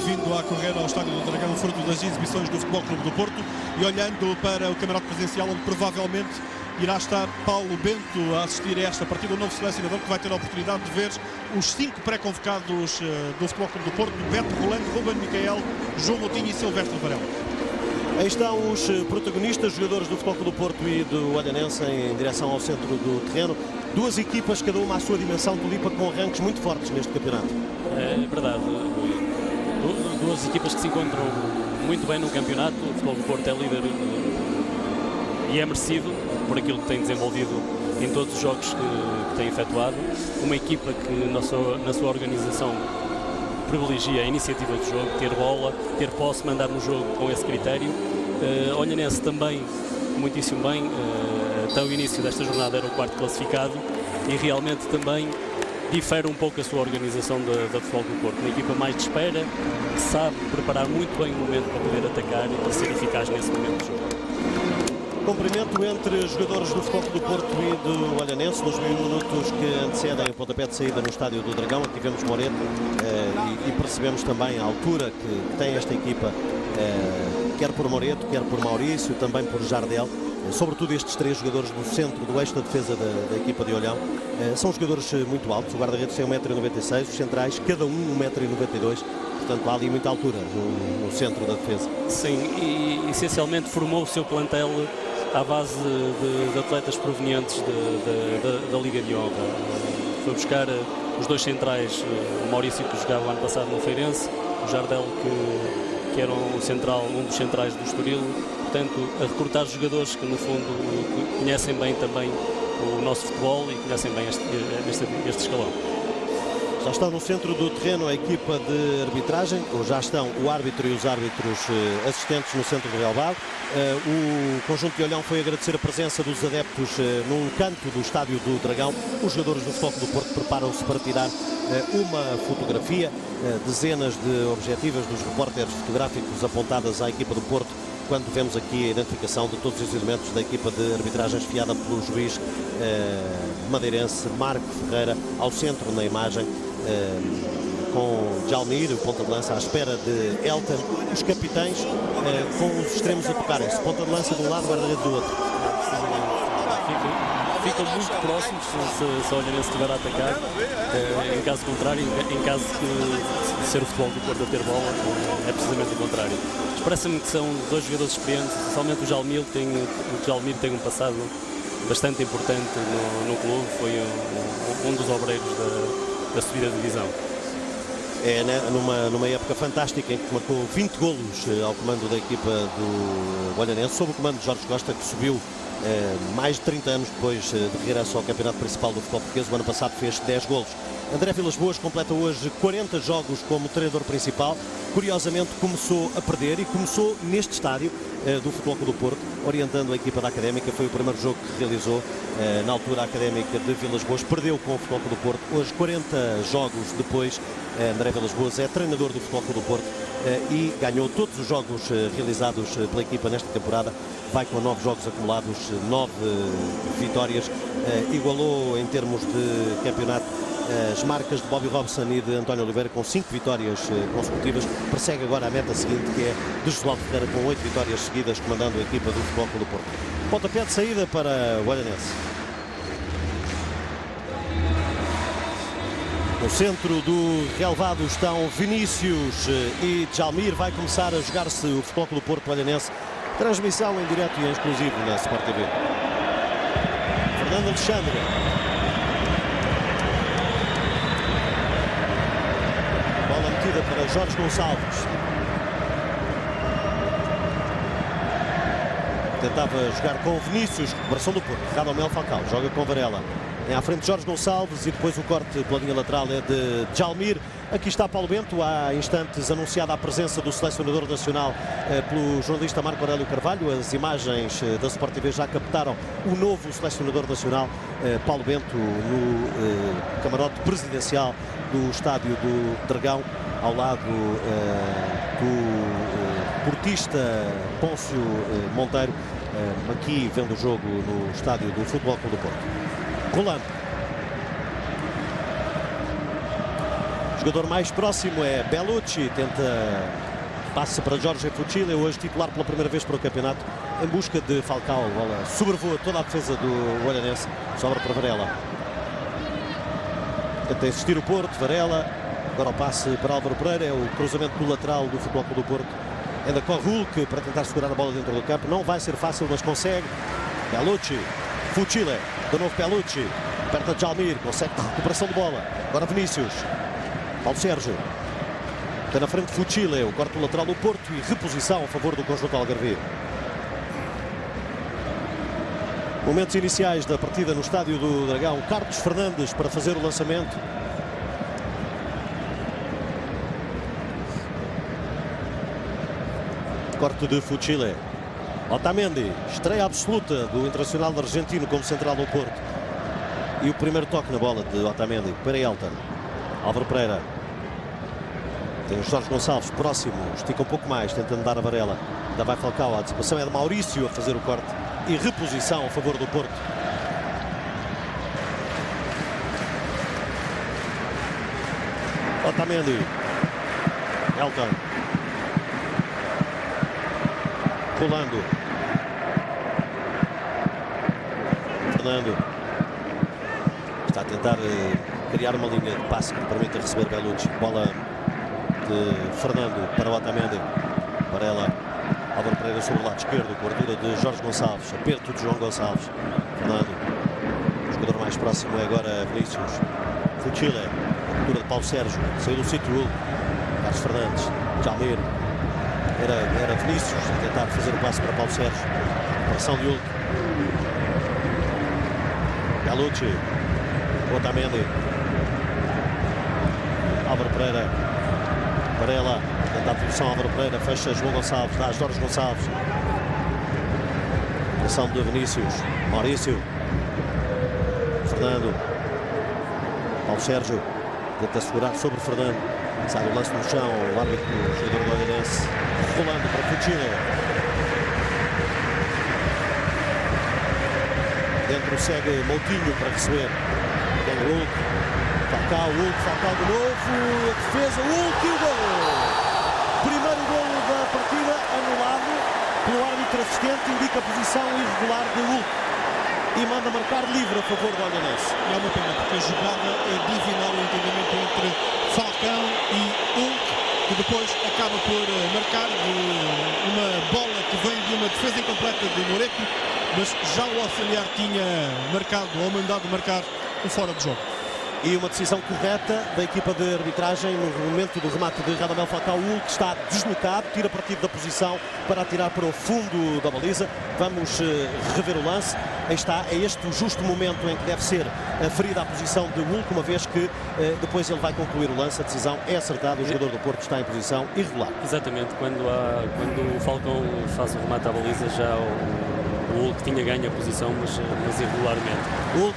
vindo a correr ao Estádio do Dragão, fruto das exibições do Futebol Clube do Porto, e olhando para o camarote presidencial, onde provavelmente irá estar Paulo Bento a assistir a esta partida, o novo selecionador que vai ter a oportunidade de ver os 5 pré-convocados do Futebol Clube do Porto: Beto, Rolando, Ruben Micael, João Moutinho e Silvestre Varela. Aí estão os protagonistas, jogadores do Futebol Clube do Porto e do Olhanense, em direção ao centro do terreno. Duas equipas, cada uma à sua dimensão, Tulipa, com arranques muito fortes neste campeonato. É verdade, duas equipas que se encontram muito bem no campeonato. O Futebol do Porto é líder e é merecido por aquilo que tem desenvolvido em todos os jogos que tem efetuado. Uma equipa que na sua organização privilegia a iniciativa do jogo, ter bola, ter posse, mandar no jogo com esse critério. Olhanense também, muitíssimo bem, até o início desta jornada era o 4º classificado e realmente também difere um pouco a sua organização da Futebol do Porto. Uma equipa mais de espera, que sabe preparar muito bem o momento para poder atacar e para ser eficaz nesse momento do jogo. Cumprimento entre jogadores do Futebol do Porto e do Olhanense nos minutos que antecedem o pontapé de saída no Estádio do Dragão. Aqui vemos Moreto e percebemos também a altura que tem esta equipa, quer por Moreto, quer por Maurício, também por Jardel. Sobretudo estes 3 jogadores do centro, do eixo da defesa da equipa de Olhão. São jogadores muito altos, o guarda-redes tem 1,96 m, os centrais cada um 1,92 m. Portanto, há ali muita altura no centro da defesa. Sim, e essencialmente formou o seu plantel à base de atletas provenientes da Liga de Honra. Foi buscar os 2 centrais, o Maurício, que jogava o ano passado no Feirense, o Jardel, que era um dos centrais do Estoril. Portanto, a recrutar jogadores que, no fundo, conhecem bem também o nosso futebol e conhecem bem este escalão. Já está no centro do terreno a equipa de arbitragem, ou já estão o árbitro e os árbitros assistentes no centro do relvado. O conjunto de Olhão foi agradecer a presença dos adeptos num canto do Estádio do Dragão. Os jogadores do Futebol do Porto preparam-se para tirar uma fotografia. Dezenas de objetivas dos repórteres fotográficos apontadas à equipa do Porto, quando vemos aqui a identificação de todos os elementos da equipa de arbitragem esfiada pelo juiz madeirense Marco Ferreira, ao centro na imagem, com Jalmir, o ponta de lança, à espera de Elton, os capitães com os extremos a tocarem-se, ponta de lança de um lado, guarda-redes do outro. Ficam muito próximos se a Olhanense estiver a atacar. Em caso contrário, em caso de ser o Futebol do Porto a ter bola, é precisamente o contrário. Parece-me que são 2 jogadores experientes, especialmente o Jalmir tem um passado bastante importante no clube, foi um dos obreiros da subida de divisão. É numa época fantástica em que marcou 20 golos ao comando da equipa do Olhanense, sob o comando de Jorge Costa, que subiu mais de 30 anos depois de regresso ao campeonato principal do futebol português. O ano passado fez 10 golos. André Vilas Boas completa hoje 40 jogos como treinador principal. Curiosamente começou a perder e começou neste estádio do Futebol Clube do Porto, orientando a equipa da Académica. Foi o primeiro jogo que realizou. Na altura a Académica de Vilas Boas perdeu com o Futebol Clube do Porto. Hoje, 40 jogos depois, André Vilas Boas é treinador do Futebol Clube do Porto e ganhou todos os jogos realizados pela equipa nesta temporada. Vai com 9 jogos acumulados, 9 vitórias. Igualou em termos de campeonato as marcas de Bobby Robson e de António Oliveira, com 5 vitórias consecutivas. Persegue agora a meta seguinte, que é de Josualdo Ferreira, com 8 vitórias seguidas, comandando a equipa do Futebol Clube do Porto. Pontapé de saída para o Olhanense. No centro do relvado estão Vinícius e Jalmir. Vai começar a jogar-se o Futebol Clube do Porto Olhanense. Transmissão em direto e em exclusivo na Sport TV. Fernando Alexandre. Bola metida para Jorge Gonçalves. Tentava jogar com Vinícius, recuperação do Porto. Radamel Falcão joga com Varela. É à frente Jorge Gonçalves e depois o corte pela linha lateral é de Jalmir. Aqui está Paulo Bento, há instantes anunciada a presença do selecionador nacional pelo jornalista Marco Aurélio Carvalho. As imagens da Sport TV já captaram o novo selecionador nacional, Paulo Bento, no camarote presidencial do Estádio do Dragão, ao lado do portista Pôncio Monteiro, aqui vendo o jogo no Estádio do Futebol Clube do Porto. Rolando. O jogador mais próximo é Bellucci, tenta passa para Jorge Fucile, hoje titular pela primeira vez para o campeonato, em busca de Falcao. A bola sobrevoa toda a defesa do Olhanense, sobra para Varela. Tenta insistir o Porto, Varela, agora o passe para Álvaro Pereira, é o cruzamento do lateral do Futebol Clube do Porto. Ainda corre Hulk para tentar segurar a bola dentro do campo, não vai ser fácil, mas consegue. Bellucci, Fucile, de novo Bellucci, perto de Jalmir, consegue recuperação de bola. Agora Vinícius, Paulo Sérgio, está na frente Fucile, o corte lateral do Porto e reposição a favor do conjunto algarvio. Momentos iniciais da partida no estádio do Dragão. Carlos Fernandes para fazer o lançamento. Corte de Fucile. Otamendi, estreia absoluta do internacional argentino como central do Porto. E o primeiro toque na bola de Otamendi para Elton. Álvaro Pereira. Tem o Jorge Gonçalves próximo, estica um pouco mais, tentando dar a Varela. Ainda vai Falcao, a antecipação é de Maurício a fazer o corte. E reposição a favor do Porto. Otamendi. Elton. Rolando. Fernando. Está a tentar criar uma linha de passe que permita receber Bellucci. Bola de Fernando para Otamendi. Varela. Álvaro Pereira sobre o lado esquerdo, cobertura de Jorge Gonçalves, aperto de João Gonçalves. Fernando, o jogador mais próximo é agora Vinícius. Fucile, cobertura de Paulo Sérgio, saiu do sítio. Carlos Fernandes, Jalmir, era Vinícius a tentar fazer o passe para Paulo Sérgio. Pressão de Hulk. Bellucci, Otamendi, Álvaro Pereira, Varela. Tenta a posição Álvaro Pereira, fecha João Gonçalves, dá a Jorge Gonçalves. Pressão de Vinícius, Maurício, Fernando, Paulo Sérgio, tenta segurar sobre Fernando, sai o lance no chão, o árbitro, o jogador do Olhanense, rolando para Fucile. Dentro segue Moutinho para receber, tem o Hulk, Falcao de novo, a defesa, Hulk e o gol! Primeiro golo da partida, anulado pelo árbitro assistente, indica a posição irregular de Hulk e manda marcar livre a favor do Olhanense. É uma pena, porque a jogada é divinal, o entendimento entre Falcão e Hulk, que depois acaba por marcar de uma bola que vem de uma defesa incompleta de Moretti, mas já o auxiliar tinha marcado, ou mandado marcar, o fora de jogo. E uma decisão correta da equipa de arbitragem no momento do remate de Radamel Falcao. O Hulk está deslocado, tira partido da posição para atirar para o fundo da baliza. Vamos rever o lance. Aí está, é este o justo momento em que deve ser ferida a posição de Hulk, uma vez que depois ele vai concluir o lance. A decisão é acertada, o jogador do Porto está em posição irregular. Exatamente, quando o Falcão faz o remate à baliza, já o Hulk tinha ganho a posição, mas irregularmente. Hulk,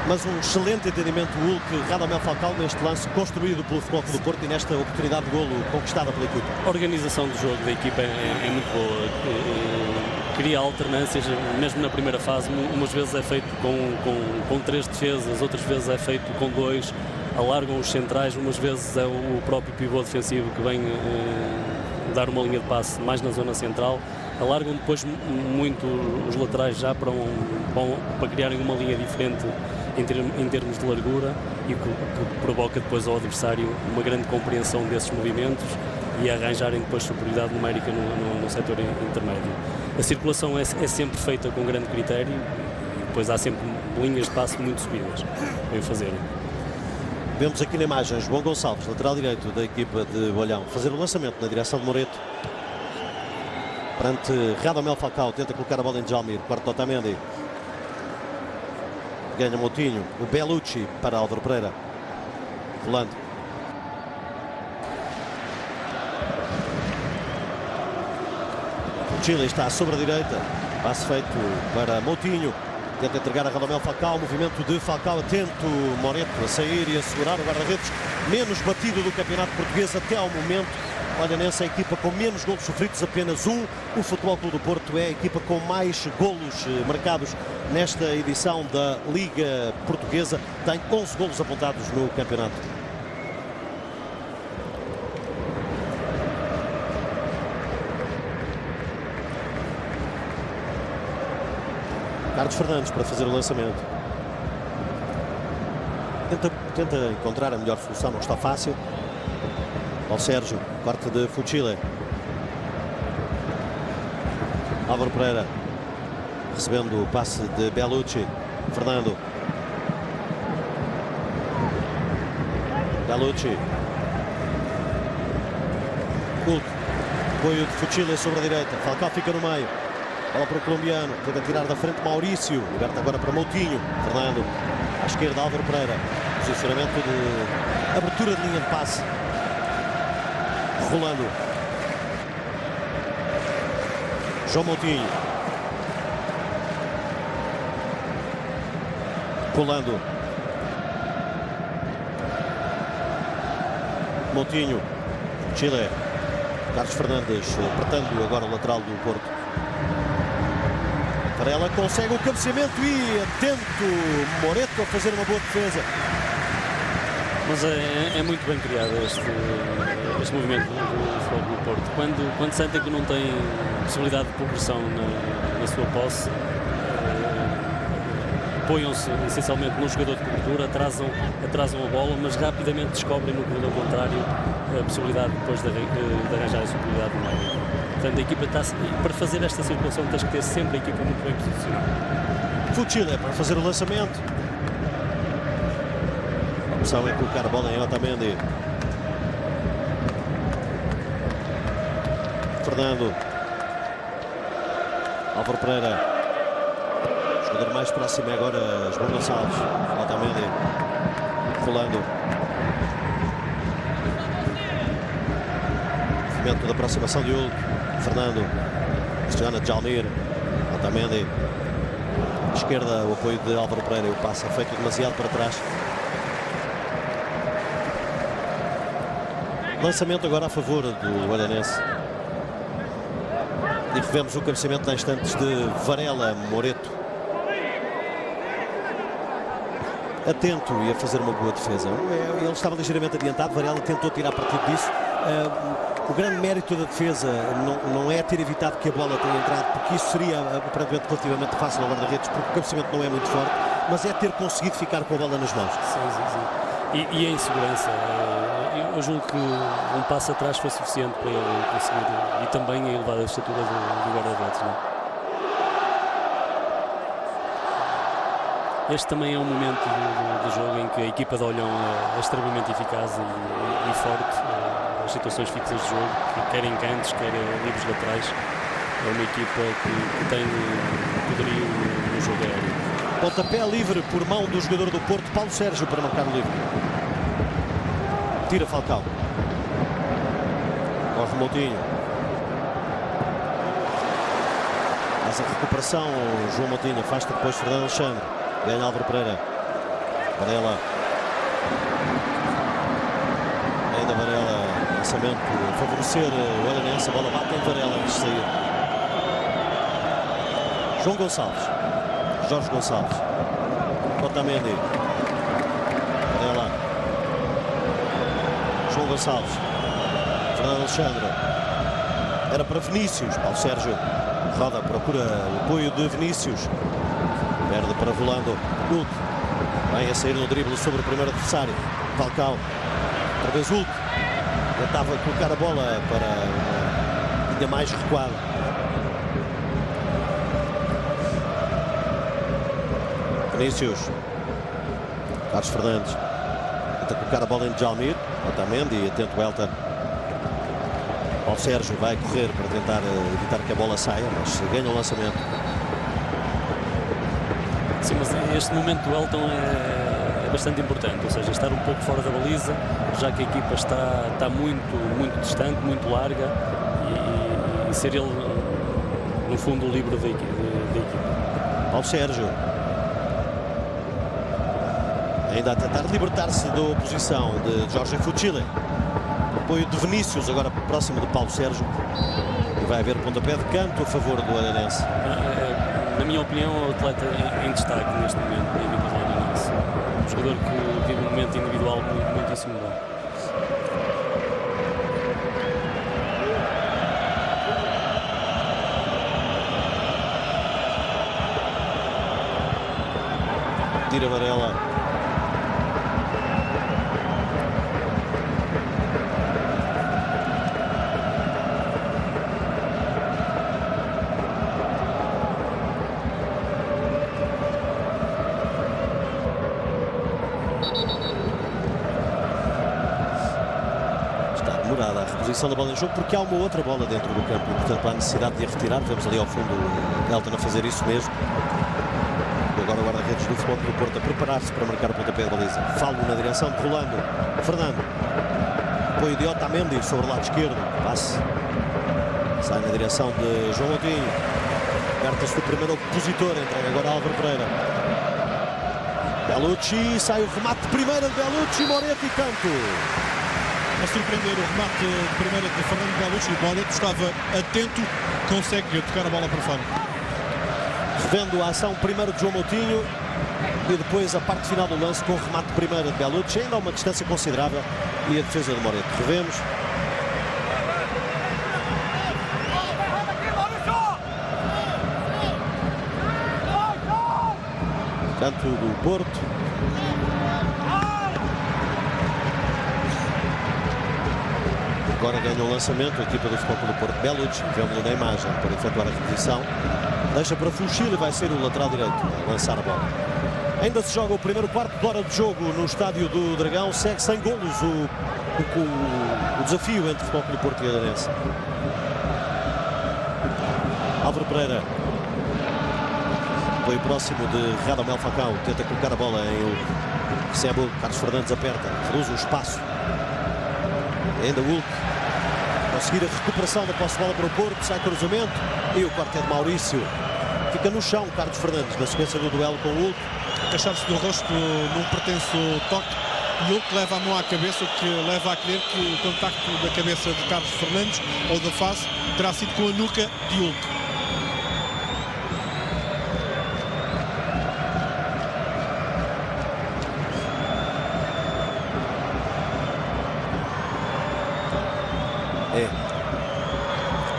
mas um excelente entendimento do Hulk, Radamel Falcao, neste lance construído pelo Futebol Clube do Porto e nesta oportunidade de golo conquistada pela equipa. A organização do jogo da equipa é muito boa, cria alternâncias, mesmo na primeira fase, umas vezes é feito com 3 defesas, outras vezes é feito com 2, alargam os centrais, umas vezes é o próprio pivô defensivo que vem dar uma linha de passe mais na zona central, alargam depois muito os laterais já para criarem uma linha diferente em termos de largura e que provoca depois ao adversário uma grande compreensão desses movimentos e arranjarem depois superioridade numérica no setor intermédio. A circulação é sempre feita com grande critério e depois há sempre linhas de passe muito subidas para o fazerem. Vemos aqui na imagem João Gonçalves, lateral direito da equipa de Bolhão, fazer o lançamento na direção de Moreto. Perante Radamel Falcao, tenta colocar a bola em Jalmir, quarto Otamendi. Ganha Moutinho, o Bellucci para Álvaro Pereira. Rolando. O Chile está sobre a direita. Passe feito para Moutinho. Tenta entregar a Radamel Falcao. Movimento de Falcao, atento. Moreto a sair e a segurar o guarda-redes menos batido do campeonato português até ao momento. Olhanense é a equipa com menos golos sofridos, apenas 1. O Futebol Clube do Porto é a equipa com mais golos marcados nesta edição da Liga Portuguesa. Tem 11 golos apontados no campeonato. Carlos Fernandes para fazer o lançamento. Tenta encontrar a melhor solução, não está fácil. Paulo Sérgio, corte de Fuchile. Álvaro Pereira recebendo o passe de Bellucci. Fernando. Bellucci. Hulk. Apoio de Fuchile sobre a direita. Falcao fica no meio. Bola para o colombiano. Tenta tirar da frente Maurício. Liberta agora para Moutinho. Fernando. À esquerda Álvaro Pereira. Posicionamento de abertura de linha de passe. Rolando. João Moutinho. Rolando. Moutinho. Chile. Carlos Fernandes apertando agora o lateral do Porto. Varela consegue o cabeceamento e atento Moreto a fazer uma boa defesa. Mas é muito bem criado este movimento do Futebol Clube do Porto. Quando sentem que não tem possibilidade de progressão na sua posse, apoiam-se essencialmente no jogador de cobertura, atrasam a bola, mas rapidamente descobrem no corredor contrário a possibilidade depois de arranjar a superioridade no meio. Portanto, a equipa está, para fazer esta circulação, tens que ter sempre a equipa muito bem posicionada. Fuchile para fazer o lançamento. A opção é colocar a bola em Otamendi. Fernando. Álvaro Pereira. O jogador mais próximo é agora João Gonçalves. Otamendi. Rolando. Movimento da aproximação de Hulk. Fernando. Cristiano Djalmir. Otamendi. Esquerda, o apoio de Álvaro Pereira. O passe é feito demasiado para trás. Lançamento agora a favor do Olhanense. E revemos o cabeceamento em instantes de Varela. Moreto. Atento e a fazer uma boa defesa. Ele estava ligeiramente adiantado. Varela tentou tirar partido disso. O grande mérito da defesa não é ter evitado que a bola tenha entrado, porque isso seria aparentemente relativamente fácil ao guarda-redes, porque o cabeceamento não é muito forte, mas é ter conseguido ficar com a bola nas mãos. Sim. E a insegurança. Eu julgo que um passo atrás foi suficiente para ele conseguir, e também a elevada estatura do guarda-redes. Este também é um momento do jogo em que a equipa de Olhão é extremamente eficaz e forte. As situações fixas de jogo, quer em cantos, quer livres laterais, é uma equipa que tem poderio no jogo aéreo. Pontapé livre por mão do jogador do Porto, Paulo Sérgio, para marcar o livre. Tira Falcao. Corre Moutinho. Faz a recuperação, João Moutinho afasta depois Fernando Alexandre. Ganha Álvaro Pereira. Varela. Ainda Varela. Lançamento a favorecer o Olhanense. A bola bate em Varela antes de sair. João Gonçalves. Jorge Gonçalves. Otamendi. Varela. João Gonçalves. Fernando Alexandre. Era para Vinícius. Paulo Sérgio. Roda, procura o apoio de Vinícius. Perde para Rolando. Hulk. Vem a sair no drible sobre o primeiro adversário. Falcao. Outra vez Hulk. Tentava colocar a bola para ainda mais recuado. Vinícius. Carlos Fernandes. Tenta colocar a bola em Djalmir. Otamendi, atento o Elton. Paulo Sérgio vai correr para tentar evitar que a bola saia, mas ganha o lançamento. Sim, mas este momento do Elton é bastante importante, ou seja, estar um pouco fora da baliza, já que a equipa está muito distante, muito larga, e ser ele, no fundo, o livre da equipa. Paulo Sérgio. Ainda a tentar libertar-se da oposição de Jorge Fuchile. Apoio de Vinícius, agora próximo de Paulo Sérgio. E vai haver pontapé de canto a favor do Olhanense. Na minha opinião, o atleta em destaque neste momento na equipa do Olhanense. Um jogador que vive um momento individual muitíssimo bom. Tira Varela. Está demorada a reposição da bola em jogo porque há uma outra bola dentro do campo e, portanto, há necessidade de a retirar. Vemos ali ao fundo o Elton a fazer isso mesmo. Agora o guarda-redes do Futebol Clube do Porto a preparar-se para marcar o pontapé de baliza. Falo na direção de Rolando. Fernando. Apoio de Otamendi sobre o lado esquerdo. Passe. Sai na direção de João Moutinho. Aperta-se do primeiro opositor. Entrega agora Álvaro Pereira. Bellucci. Sai o remate de primeira de Bellucci. Moretti e canto. A surpreender o remate de primeira de Fernando Bellucci. O Moretti estava atento. Consegue tocar a bola para fora. Revendo a ação primeiro de João Moutinho e depois a parte final do lance com o remate de primeira de Bellucci, ainda a uma distância considerável, e a defesa de Moretti. Revemos. Canto do Porto. Agora ganha o lançamento a equipa do Futebol Clube do Porto. Bellucci, vemos na imagem para efetuar a reposição. Deixa para Fuchile e vai ser o lateral direito a lançar a bola. Ainda se joga o primeiro quarto de hora de jogo no estádio do Dragão. Segue sem golos o desafio entre o Futebol Clube do Porto e o Olhanense. Álvaro Pereira. Apoio próximo de Radamel Falcão. Tenta colocar a bola em Hulk. Recebe o Carlos Fernandes, aperta. Reduz o espaço. Ainda Hulk. Conseguir a recuperação da posse de bola para o Porto. Sai cruzamento. E o corte é de Maurício. Fica no chão Carlos Fernandes na sequência do duelo com o Hulk. Queixar-se do rosto num pretenso toque. E Hulk leva a mão à cabeça, o que leva a crer que o contacto da cabeça de Carlos Fernandes ou da face terá sido com a nuca de Hulk.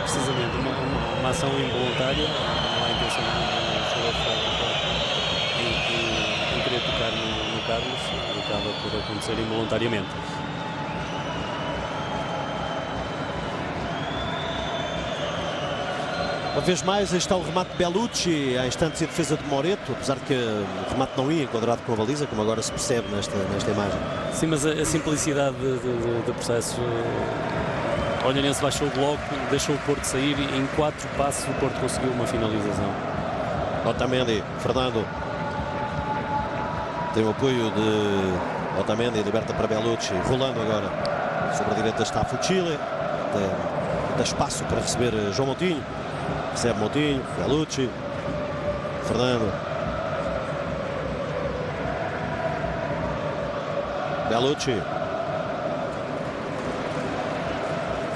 Precisamente uma ação involuntária, não há intenção em querer tocar no Carlos, acaba por acontecer involuntariamente. Uma vez mais, aí está o remate de Bellucci, há instantes a defesa de Moreto, apesar de que o remate não ia enquadrado com a baliza, como agora se percebe nesta imagem. Sim, mas a simplicidade do processo. O Olhanense baixou o bloco, deixou o Porto sair e em 4 passos o Porto conseguiu uma finalização. Otamendi, Fernando. Tem o apoio de Otamendi, liberta para Bellucci. Rolando agora. Sobre a direita está Fuchile. Tem espaço para receber João Moutinho. Recebe Moutinho, Bellucci. Fernando. Bellucci.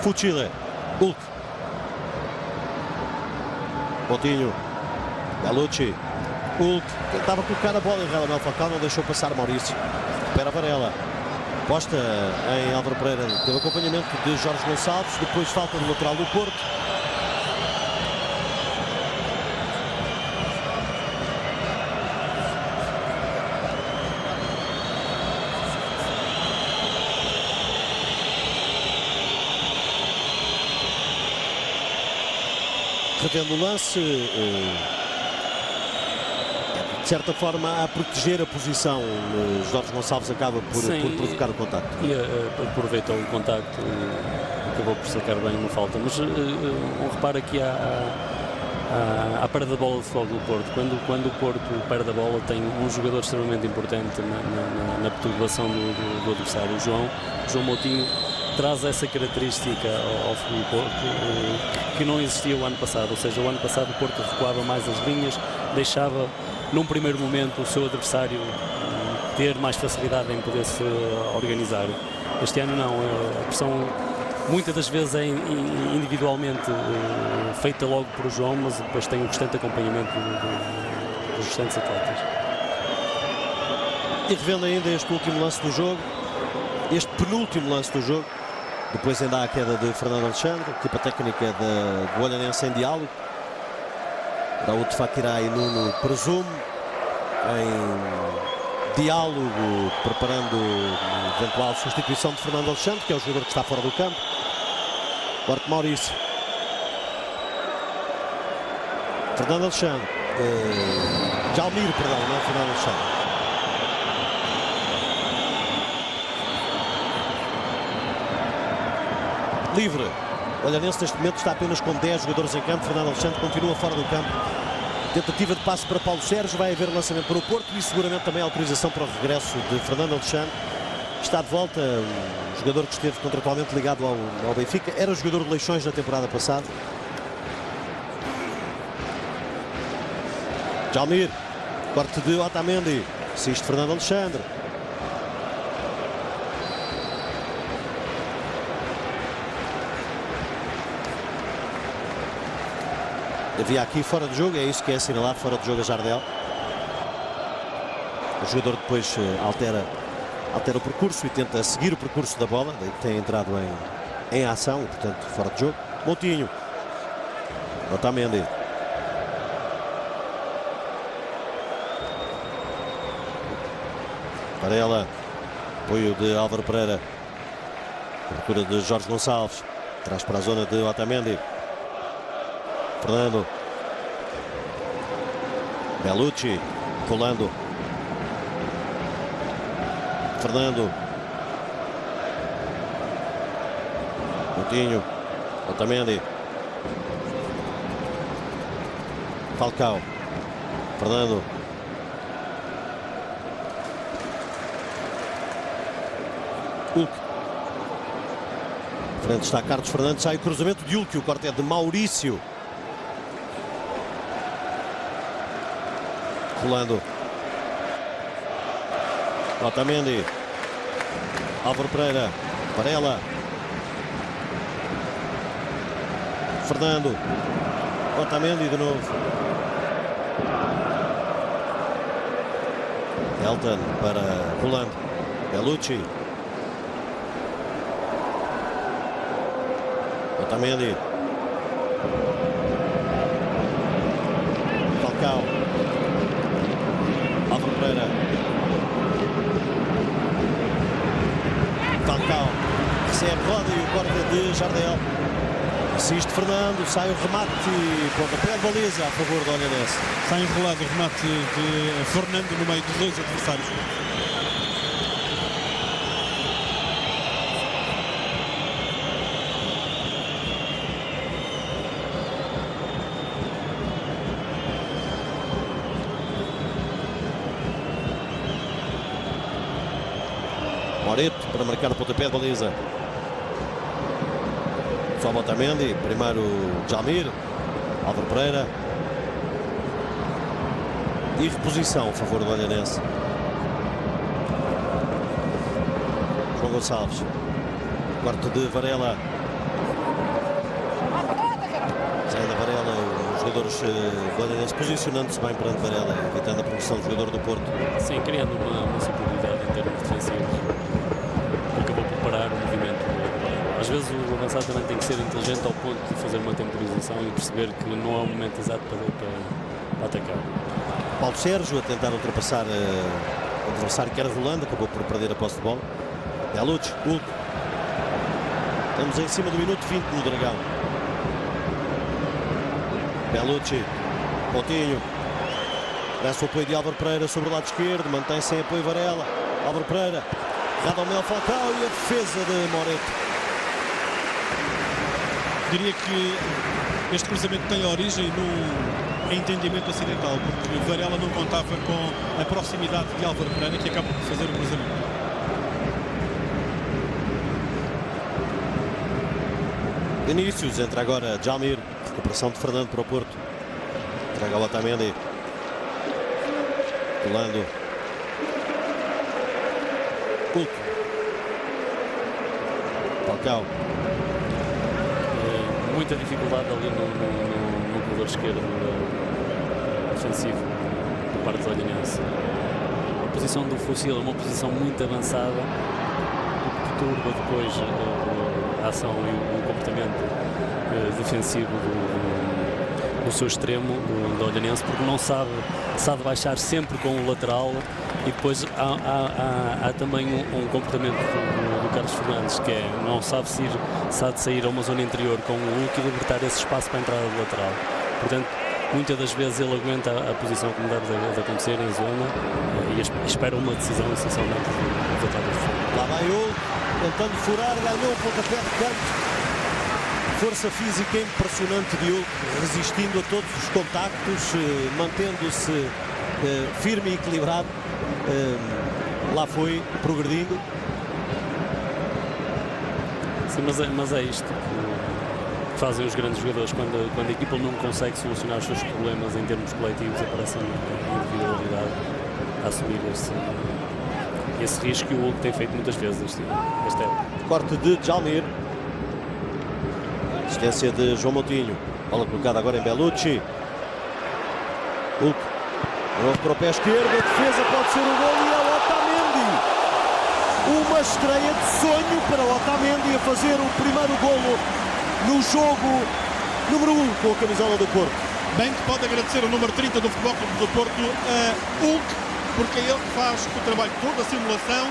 Fuchile. Hulk. Moutinho. Bellucci. Hulk. Tentava colocar a bola em Radamel Falcão, não deixou passar Maurício. Recupera Varela. Posta em Álvaro Pereira. Teve acompanhamento de Jorge Gonçalves. Depois falta do lateral do Porto. Revendo o lance, de certa forma a proteger a posição, Jorge Gonçalves acaba por provocar o contacto. E aproveitou o contacto e acabou por sacar bem uma falta. Mas um reparo aqui à perda da bola de Futebol do Porto. Quando o Porto perde a bola, tem um jogador extremamente importante na perturbação do adversário. O João Moutinho traz essa característica ao Futebol do Porto que não existia o ano passado, ou seja, o ano passado o Porto recuava mais as linhas, deixava num primeiro momento o seu adversário ter mais facilidade em poder se organizar. Este ano não, a pressão muitas das vezes é individualmente feita logo por João, mas depois tem um constante acompanhamento dos restantes atletas. E revendo ainda este último lance do jogo, este penúltimo lance do jogo, depois ainda há a queda de Fernando Alexandre, equipa técnica do Olhanense em diálogo. Daoud Fakirai e Nuno Presumo em diálogo, preparando a eventual substituição de Fernando Alexandre, que é o jogador que está fora do campo. Corte Maurício. Fernando Alexandre. Jalmir, perdão, não Fernando Alexandre. Livre. Olhanense neste momento está apenas com 10 jogadores em campo. Fernando Alexandre continua fora do campo. Tentativa de passe para Paulo Sérgio. Vai haver lançamento para o Porto e seguramente também autorização para o regresso de Fernando Alexandre. Está de volta um jogador que esteve contratualmente ligado ao Benfica. Era o jogador de Leixões na temporada passada. Jalmir. Corte de Otamendi. Assiste Fernando Alexandre. Havia aqui fora de jogo, é isso que é assinalado, fora de jogo a Jardel. O jogador depois altera o percurso e tenta seguir o percurso da bola, daí tem entrado em ação e, portanto, fora de jogo. Moutinho. Otamendi. Varela. Apoio de Álvaro Pereira. Procura de Jorge Gonçalves. Traz para a zona de Otamendi. Fernando. Bellucci. Rolando. Fernando. Moutinho. Otamendi. Falcao. Fernando. Hulk. Frente está Carlos Fernandes. Sai o cruzamento de Hulk. O corte é de Maurício. Rolando. Otamendi. Álvaro Pereira. Varela. Fernando. Otamendi de novo. Elton para Rolando. Bellucci. Otamendi. Falcao. Álvaro Pereira. Falcao. Recebe, roda e o corte de Jardel. Assiste Fernando, sai o remate, pontapé de baliza a favor do Olhanense. Está enrolado o remate de Fernando no meio dos dois adversários. Moreto para marcar o pontapé de baliza. Sobe Otamendi, primeiro Jalmir, Álvaro Pereira. E reposição a favor do Olhanense. João Gonçalves. Quarto de Varela. Sai da Varela, os jogadores do Olhanense posicionando-se bem perante Varela, evitando a promoção do jogador do Porto. Sim, criando uma superioridade em termos defensivos. Acabou por parar o movimento. Às vezes o avançado também tem que ser inteligente ao ponto de fazer uma temporização e perceber que não é o momento exato para atacar. Paulo Sérgio a tentar ultrapassar o adversário que era Rolando, acabou por perder a posse de bola. Bellucci, Hulk. Estamos em cima do minuto 20 no Dragão. Bellucci, Moutinho. Parece o apoio de Álvaro Pereira sobre o lado esquerdo, mantém sem apoio Varela. Álvaro Pereira, Radamel Falcao e a defesa de Moreto. Diria que este cruzamento tem origem num entendimento acidental, porque Varela não contava com a proximidade de Álvaro Pereira, que acaba por fazer o cruzamento. Vinícius, entra agora Jalmir, recuperação de Fernando para o Porto. Entrega o Otamendi. Rolando. Hulk. Falcao. Muita dificuldade ali no corredor esquerdo defensivo por parte do Olhanense. A posição do Fusil é uma posição muito avançada, o que perturba depois a ação e o comportamento defensivo do seu extremo, do Olhanense, porque não sabe baixar sempre com o lateral E depois há também um comportamento do Carlos Fernandes, que é não sabe sair a uma zona interior com o Hulk e libertar esse espaço para a entrada do lateral. Portanto, muitas das vezes ele aguenta a posição como deve de acontecer em zona e espera uma decisão essencialmente do ataque do fundo. Lá vai o Hulk, tentando furar, ganhou um pontapé de canto. Força física impressionante de Hulk, resistindo a todos os contactos, mantendo-se firme e equilibrado. Lá foi, progredindo. Sim, mas é isto que fazem os grandes jogadores quando a equipa não consegue solucionar os seus problemas em termos coletivos, aparecem a individualidade a assumir esse risco que o Hulk tem feito muitas vezes esta época. Corte de Djalmir. Assistência de João Moutinho. Bola colocada agora em Bellucci. Hulk. Novo para o pé esquerdo. A defesa pode ser o gol e é o Otamendi. Uma estreia de sonho para o Otamendi a fazer o primeiro golo no jogo número 1 com a camisola do Porto. Bem que pode agradecer o número 30 do Futebol Clube do Porto a Hulk, porque é ele que faz o trabalho todo, a simulação,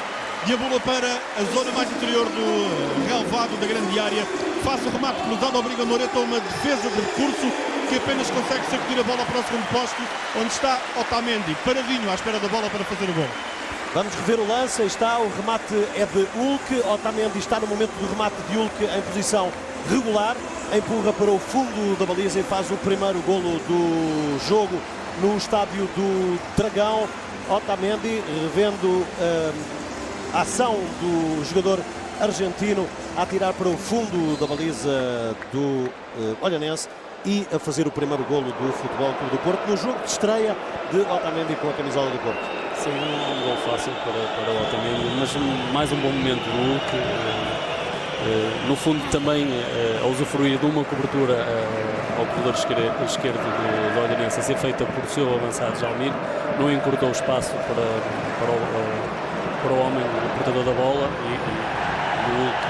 e a bola para a zona mais interior do relvado da grande área. Faz o remate cruzado, obriga Moreto a uma defesa de recurso que apenas consegue sacudir a bola para o segundo posto, onde está Otamendi, paradinho à espera da bola para fazer o gol. Vamos rever o lance, aí está, o remate é de Hulk. Otamendi está no momento do remate de Hulk em posição regular, empurra para o fundo da baliza e faz o primeiro golo do jogo no estádio do Dragão. Otamendi revendo a ação do jogador argentino a atirar para o fundo da baliza do Olhanense e a fazer o primeiro golo do Futebol Clube do Porto no jogo de estreia de Otamendi com a camisola do Porto. Sim, um gol fácil para o Otamendi, mas mais um bom momento do Hulk. No fundo também a usufruir de uma cobertura ao corredor esquerdo do Olhanense a ser feita por seu avançado Djalmir, não encurtou o espaço para o homem, o portador da bola, e o Hulk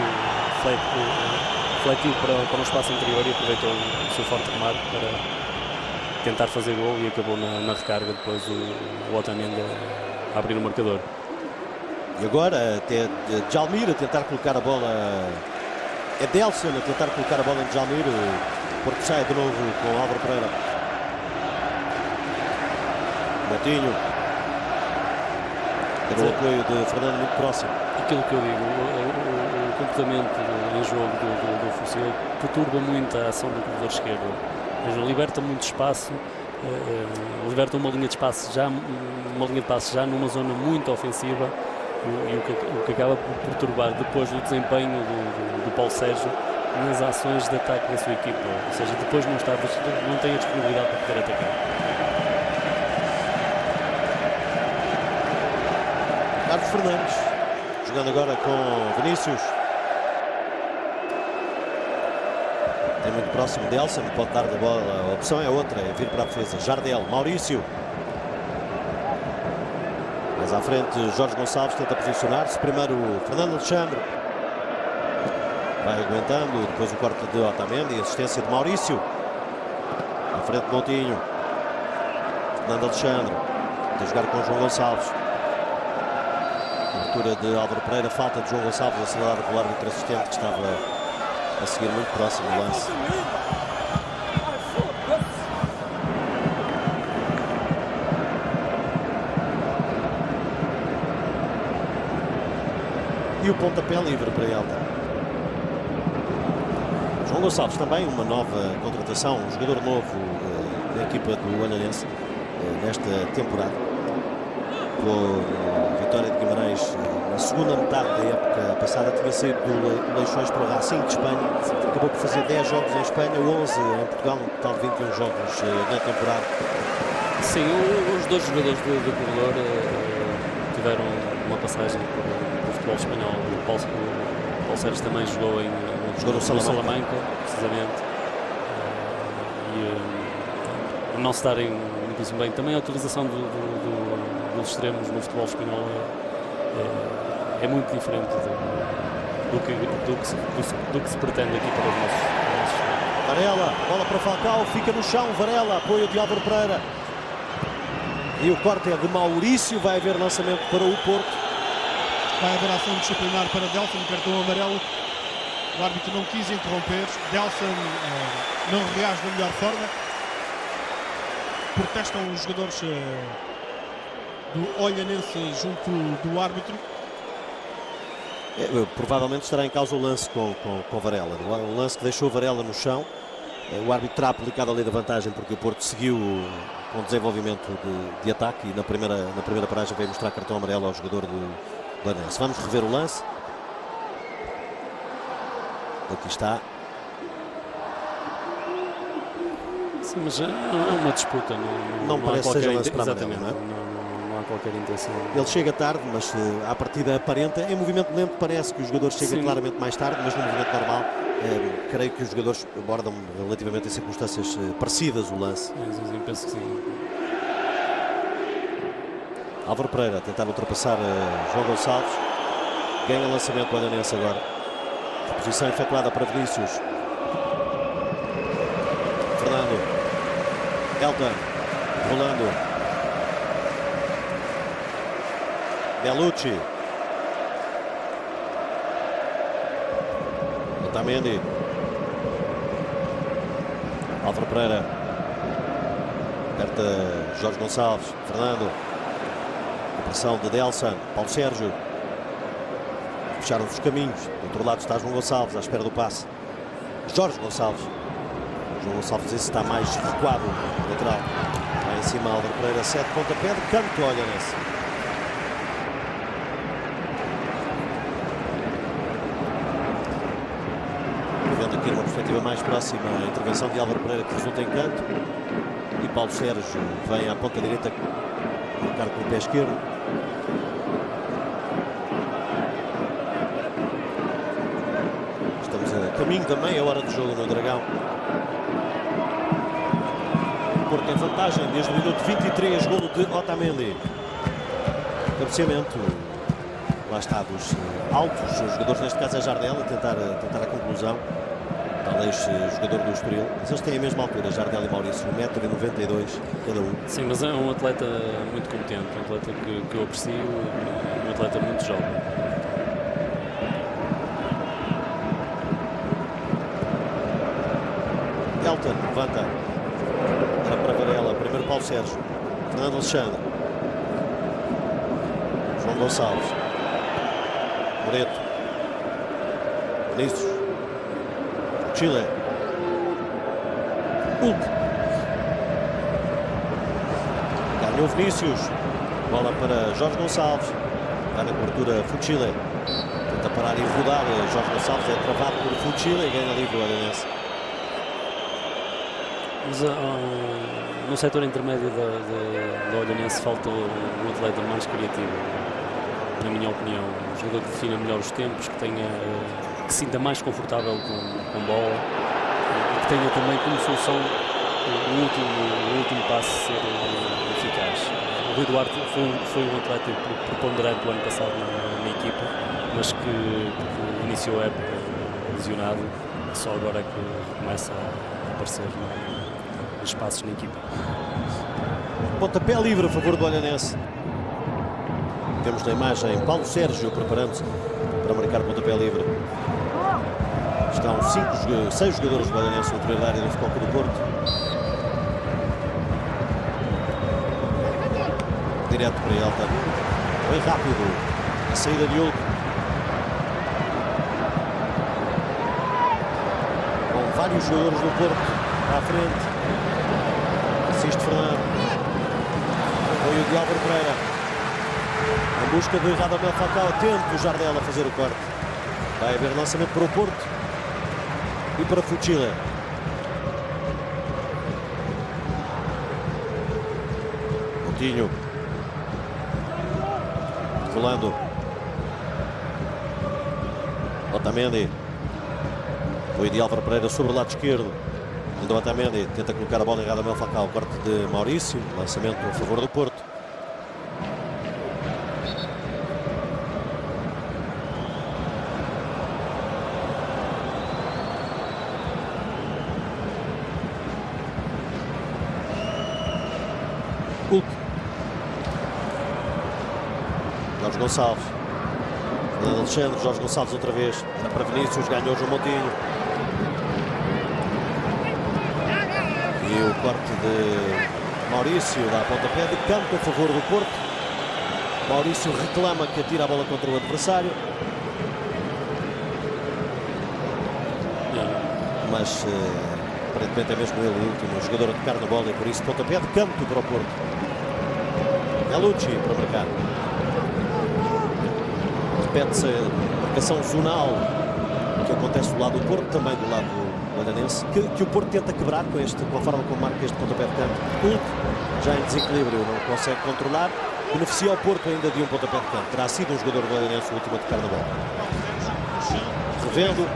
fletiu para um espaço interior e aproveitou o seu forte remate para tentar fazer gol e acabou na recarga depois o Otamendi a abrir o marcador. E agora até Djalmir a tentar colocar a bola, é Delson a tentar colocar a bola em Djalmir. O Porto sai de novo com Álvaro Pereira. Moutinho. Tem o apoio de Fernando muito próximo. Aquilo que eu digo, o comportamento em jogo do Fusil perturba muito a ação do corredor esquerdo. Liberta muito espaço, liberta uma linha de passe já numa zona muito ofensiva. E o que acaba por perturbar depois o desempenho do Paulo Sérgio nas ações de ataque da sua equipa, ou seja, depois não tem a disponibilidade para poder atacar. Carlos Fernandes jogando agora com Vinícius, tem muito próximo de Delson, pode dar da bola, a opção é outra, é vir para a defesa. Jardel, Maurício. Mais à frente, Jorge Gonçalves tenta posicionar-se. Primeiro, Fernando Alexandre. Vai aguentando. Depois o corte de Otamendi. Assistência de Maurício. À frente, Moutinho. Fernando Alexandre. Tenta jogar com João Gonçalves. Abertura de Álvaro Pereira. Falta de João Gonçalves. Assinalado pelo árbitro assistente que estava a seguir muito próximo do lance. E o pontapé livre para Elton. João Gonçalves também, uma nova contratação, um jogador novo da equipa do Olhanense nesta temporada. Com Vitória de Guimarães na segunda metade da época passada, tinha saído do Leixões para o Racing de Espanha. Acabou por fazer 10 jogos em Espanha, 11 em Portugal, um total de 21 jogos na temporada. Sim, os dois jogadores do corredor tiveram uma passagem por futebol espanhol. O Paulo Sérgio também jogou no Salamanca, precisamente. E não se darem muitíssimo bem. Também a utilização dos extremos no futebol espanhol é muito diferente do que se pretende aqui para os nossos. Varela, bola para Falcao, fica no chão. Varela, apoio de Álvaro Pereira. E o corte é de Maurício, vai haver lançamento para o Porto. Vai haver ação disciplinar para Delson, cartão amarelo. O árbitro não quis interromper. Delson não reage da melhor forma. Protestam os jogadores do Olhanense junto do árbitro. Provavelmente estará em causa o lance com Varela. O lance que deixou Varela no chão. O árbitro terá aplicado a lei da vantagem porque o Porto seguiu com desenvolvimento de ataque e na primeira paragem veio mostrar cartão amarelo ao jogador do Olhanense. Vamos rever o lance. Aqui está. Sim, mas é uma disputa. Não parece que seja lance para amarelo, exatamente, não é? Não há qualquer intenção. Ele chega tarde, mas à partida aparenta. Em movimento lento parece que o jogador chega claramente mais tarde, mas no movimento normal creio que os jogadores abordam relativamente em circunstâncias parecidas o lance. Sim, penso que sim. Álvaro Pereira a tentar ultrapassar João Gonçalves. Ganha lançamento do Olhanense agora. Posição efetuada para Vinícius. Fernando. Elton. Rolando. Bellucci. Otamendi. Álvaro Pereira. Perto de Jorge Gonçalves. Fernando. A pressão de Delson. Paulo Sérgio. Fecharam os caminhos. Do outro lado está João Gonçalves à espera do passe. Jorge Gonçalves. João Gonçalves esse está mais recuado. Lateral. Lá em cima Álvaro Pereira. 7 pontapé de canto. Olha nesse. Vendo aqui numa perspectiva mais próxima a intervenção de Álvaro Pereira que resulta em canto. E Paulo Sérgio vem à ponta direita marcar com o pé esquerdo. Caminho da meia hora de jogo no Dragão. O Porto tem vantagem desde o minuto 23, golo de Otamendi. Cabeceamento, lá está, dos altos os jogadores, neste caso é Jardel, a tentar a conclusão. Talvez jogador do Estoril, mas eles têm a mesma altura, Jardel e Maurício, 1,92 m cada um. Sim, mas é um atleta muito competente, um atleta que eu aprecio, um atleta muito jovem. Elton levanta. Era para Varela. Primeiro Paulo Sérgio. Fernando Alexandre. João Gonçalves. Moreto. Vinícius. Chile. Hulk. Ganhou Vinícius. Bola para Jorge Gonçalves. Vai na cobertura Fuchile. Tenta parar e rodar. Jorge Gonçalves é travado por Fuchile e ganha livre o Olhanense. Mas no setor intermédio da Olhanense falta um atleta mais criativo, na minha opinião. Um jogador que defina melhor os tempos, que se sinta mais confortável com bola e que tenha também como solução o último passe ser eficaz. O Rui Duarte foi um atleta preponderante o ano passado na equipa, mas que iniciou a época lesionado, só agora é que começa a aparecer espaços na equipa. Pontapé livre a favor do Olhanense. Temos na imagem Paulo Sérgio preparando-se para marcar pontapé livre. Estão 6 jogadores do Olhanense no interior da área do Futebol Clube do Porto. Direto para Elton. Bem rápido. A saída de Hulk. Com vários jogadores do Porto à frente. Assiste Fernando. Apoio de Álvaro Pereira. Em busca de Radamel Falcao. Atento o Jardel a fazer o corte. Vai haver lançamento para o Porto. E para Fuchile. Coutinho. Rolando. Otamendi. Apoio de Álvaro Pereira sobre o lado esquerdo. Ainda o Otamendi tenta colocar a bola em Radamel Falcao. Corte de Maurício. Lançamento a favor do Porto. Hulk. Jorge Gonçalves. Fernando Alexandre, Jorge Gonçalves outra vez. Era para Vinícius, ganhou João Moutinho. E o corte de Maurício dá a pontapé de canto a favor do Porto. Maurício reclama que atira a bola contra o adversário. Mas aparentemente é mesmo ele o último jogador a tocar na bola e por isso pontapé de canto para o Porto. Galucci para marcar. Repete-se a marcação zonal que acontece do lado do Porto, também do lado do Olhanense, que o Porto tenta quebrar com a forma como marca este pontapé de canto. Hulk, já em desequilíbrio, não consegue controlar. Beneficia ao Porto ainda de um pontapé de canto. Terá sido um jogador do Olhanense o último a tocar na bola. Revendo.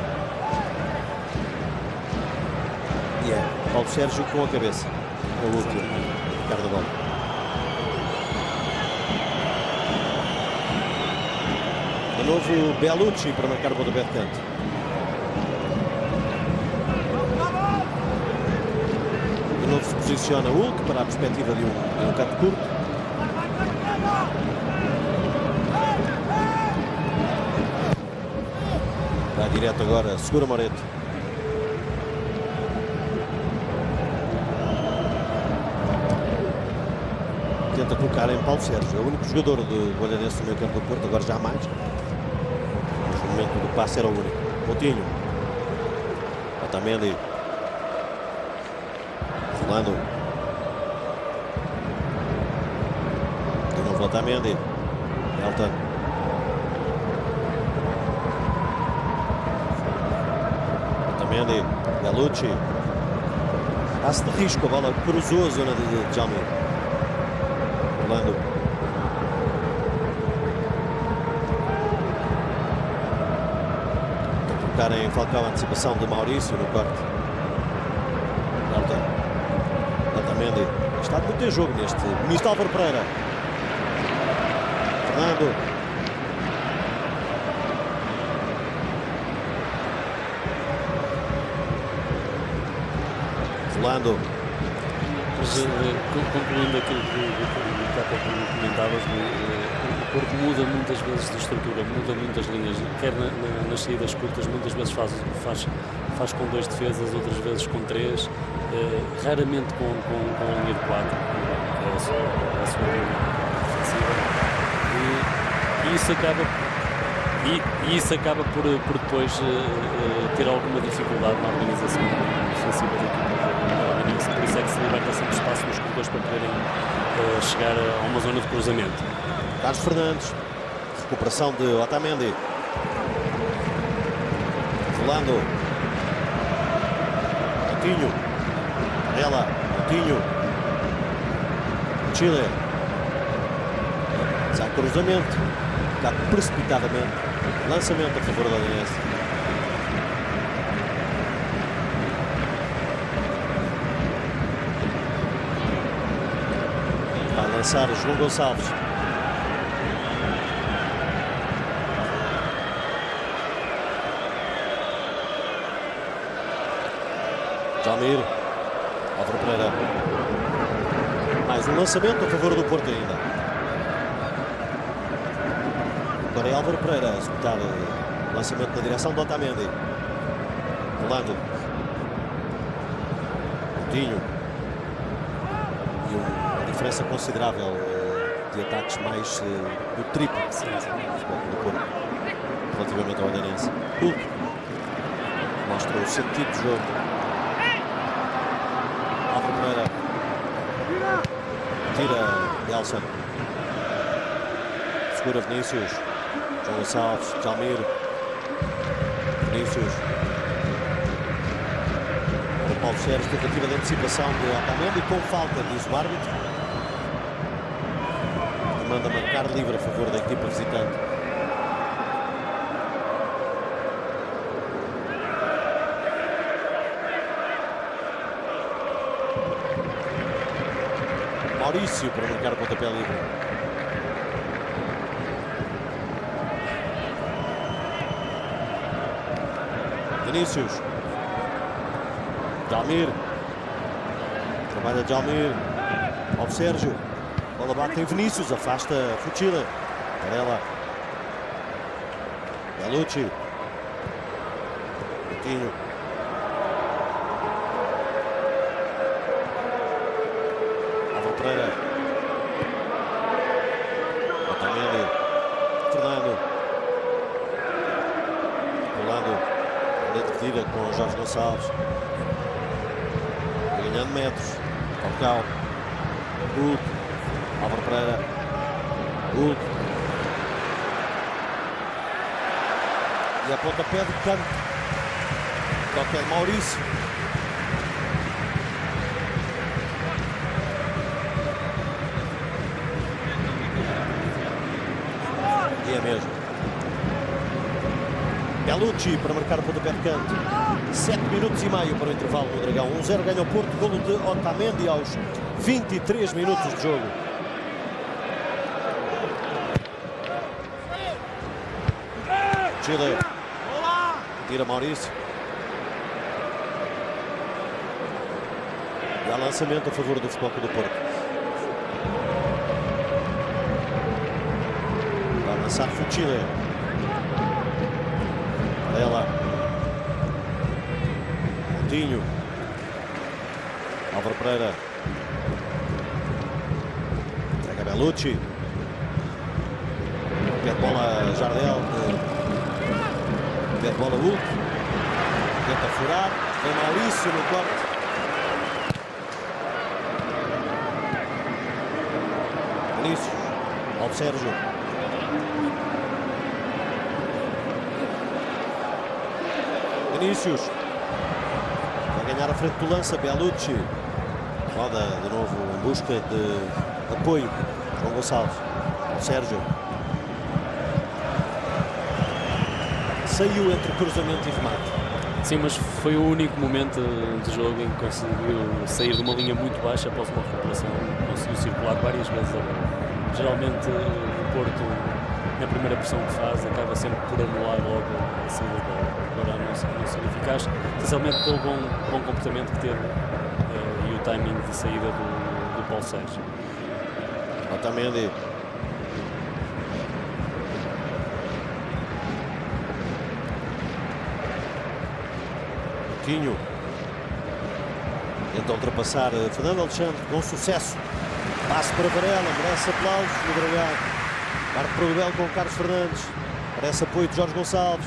E é Paulo Sérgio com a cabeça. O último a tocar na bola. De novo Bellucci para marcar o pontapé de canto. De novo se posiciona Hulk para a perspectiva de um canto curto. Vai direto agora, segura Moreto. Tenta colocar em Paulo Sérgio, é o único jogador do Olhanense no meio campo do Porto, agora já mais. No momento do passe era o único. Moutinho. Otamendi. Rolando. De novo Otamendi. Elton. Otamendi. Galucci. Passe de risco, a bola cruzou a zona de Jalmir. Rolando. Colocar em Falcão a antecipação de Maurício no corte. Elton. Otamendi. Está muito em jogo neste. Ministro Álvaro Pereira. Fernando. Rolando. Mas concluindo aquilo que há pouco comentavas, o Porto muda muitas vezes de estrutura, muda muitas linhas, quer nas saídas curtas, muitas vezes faz com 2 defesas, outras vezes com 3, raramente com a linha de 4, é a sua linha defensiva, e isso acaba por depois ter alguma dificuldade na organização defensiva da equipa. Por isso é que se liberta sempre espaço nos corredores para poderem chegar a uma zona de cruzamento. Carlos Fernandes. Recuperação de Otamendi. Rolando. Moutinho. Ela. Moutinho. Chile. Sai cruzamento. Está precipitadamente. Lançamento a favor da Olhanense. Lançar João Gonçalves. Jalmir. Álvaro Pereira. Mais um lançamento a favor do Porto ainda. Agora é Álvaro Pereira a executar o lançamento na direção do Otamendi. Rolando. Moutinho. Diferença considerável de ataques mais do triplo do Porto relativamente ao Olhanense. Hulk mostra o sentido do jogo. Álvaro Pereira tira Nelson, segura Vinícius. João Gonçalves, Jalmir, Vinícius. O Paulo Sérgio, tentativa de antecipação de Otamendi com falta, diz o árbitro. Manda marcar livre a favor da equipa visitante. Maurício para marcar o pontapé livre. Vinícius. Jalmir. Trabalha Jalmir. Paulo Sérgio. Bola bate em Vinícius, afasta Fuchila. Varela. Bellucci. Coutinho. Álvaro Pereira. Otamendi. Fernando. Rolando. Linha dividida com Jorge Gonçalves. Ganhando metros. Falcão. Hulk. Álvaro Pereira. Hulk. E a pontapé de canto. Toque de Maurício. E é mesmo. Bellucci para marcar o pontapé de canto. 7 minutos e meio para o intervalo no Dragão. 1-0 ganha o Porto. Golo de Otamendi aos 23 minutos de jogo. Chile. Tira Maurício. E há lançamento a favor do Futebol Clube do Porto. Vai lançar Fuchile. Varela. Coutinho. Álvaro Pereira. Entrega Bellucci. Pede bola Jardel. Pede bola Hulk. Tenta furar. Vem Maurício no corte. Vinícius. Ao Sérgio. Vinícius. Vai ganhar a frente do lança. Bellucci. Roda de novo em busca de apoio. João Gonçalves. Ao Sérgio. Saiu entre cruzamento e remate. Sim, mas foi o único momento de jogo em que conseguiu sair de uma linha muito baixa após uma recuperação. Conseguiu circular várias vezes a bola. Geralmente o Porto, na primeira pressão que faz, acaba sempre por anular logo a saída da bola. Agora não saiu eficaz, essencialmente pelo bom comportamento que teve e o timing de saída do Paulo Sérgio. Otamendi. Coutinho. Tenta ultrapassar Fernando Alexandre com sucesso. Passe para Varela, merece aplausos no Dragão. Parte para o duelo com Carlos Fernandes. Parece apoio de Jorge Gonçalves.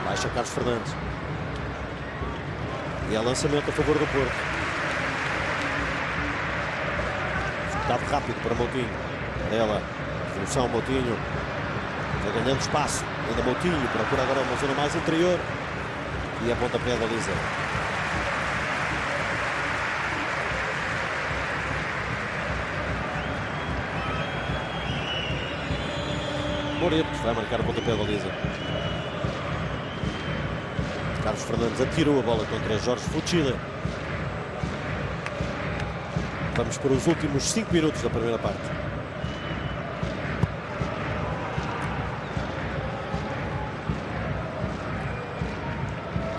Baixa Carlos Fernandes. E é lançamento a favor do Porto. Executado rápido para Moutinho. Varela. Função Moutinho. Vai ganhando espaço. Ainda Moutinho. Procura agora uma zona mais interior. E a pontapé da baliza. Moreto vai marcar o pontapé da baliza. Carlos Fernandes atirou a bola contra Jorge Fuchile. Vamos para os últimos 5 minutos da primeira parte.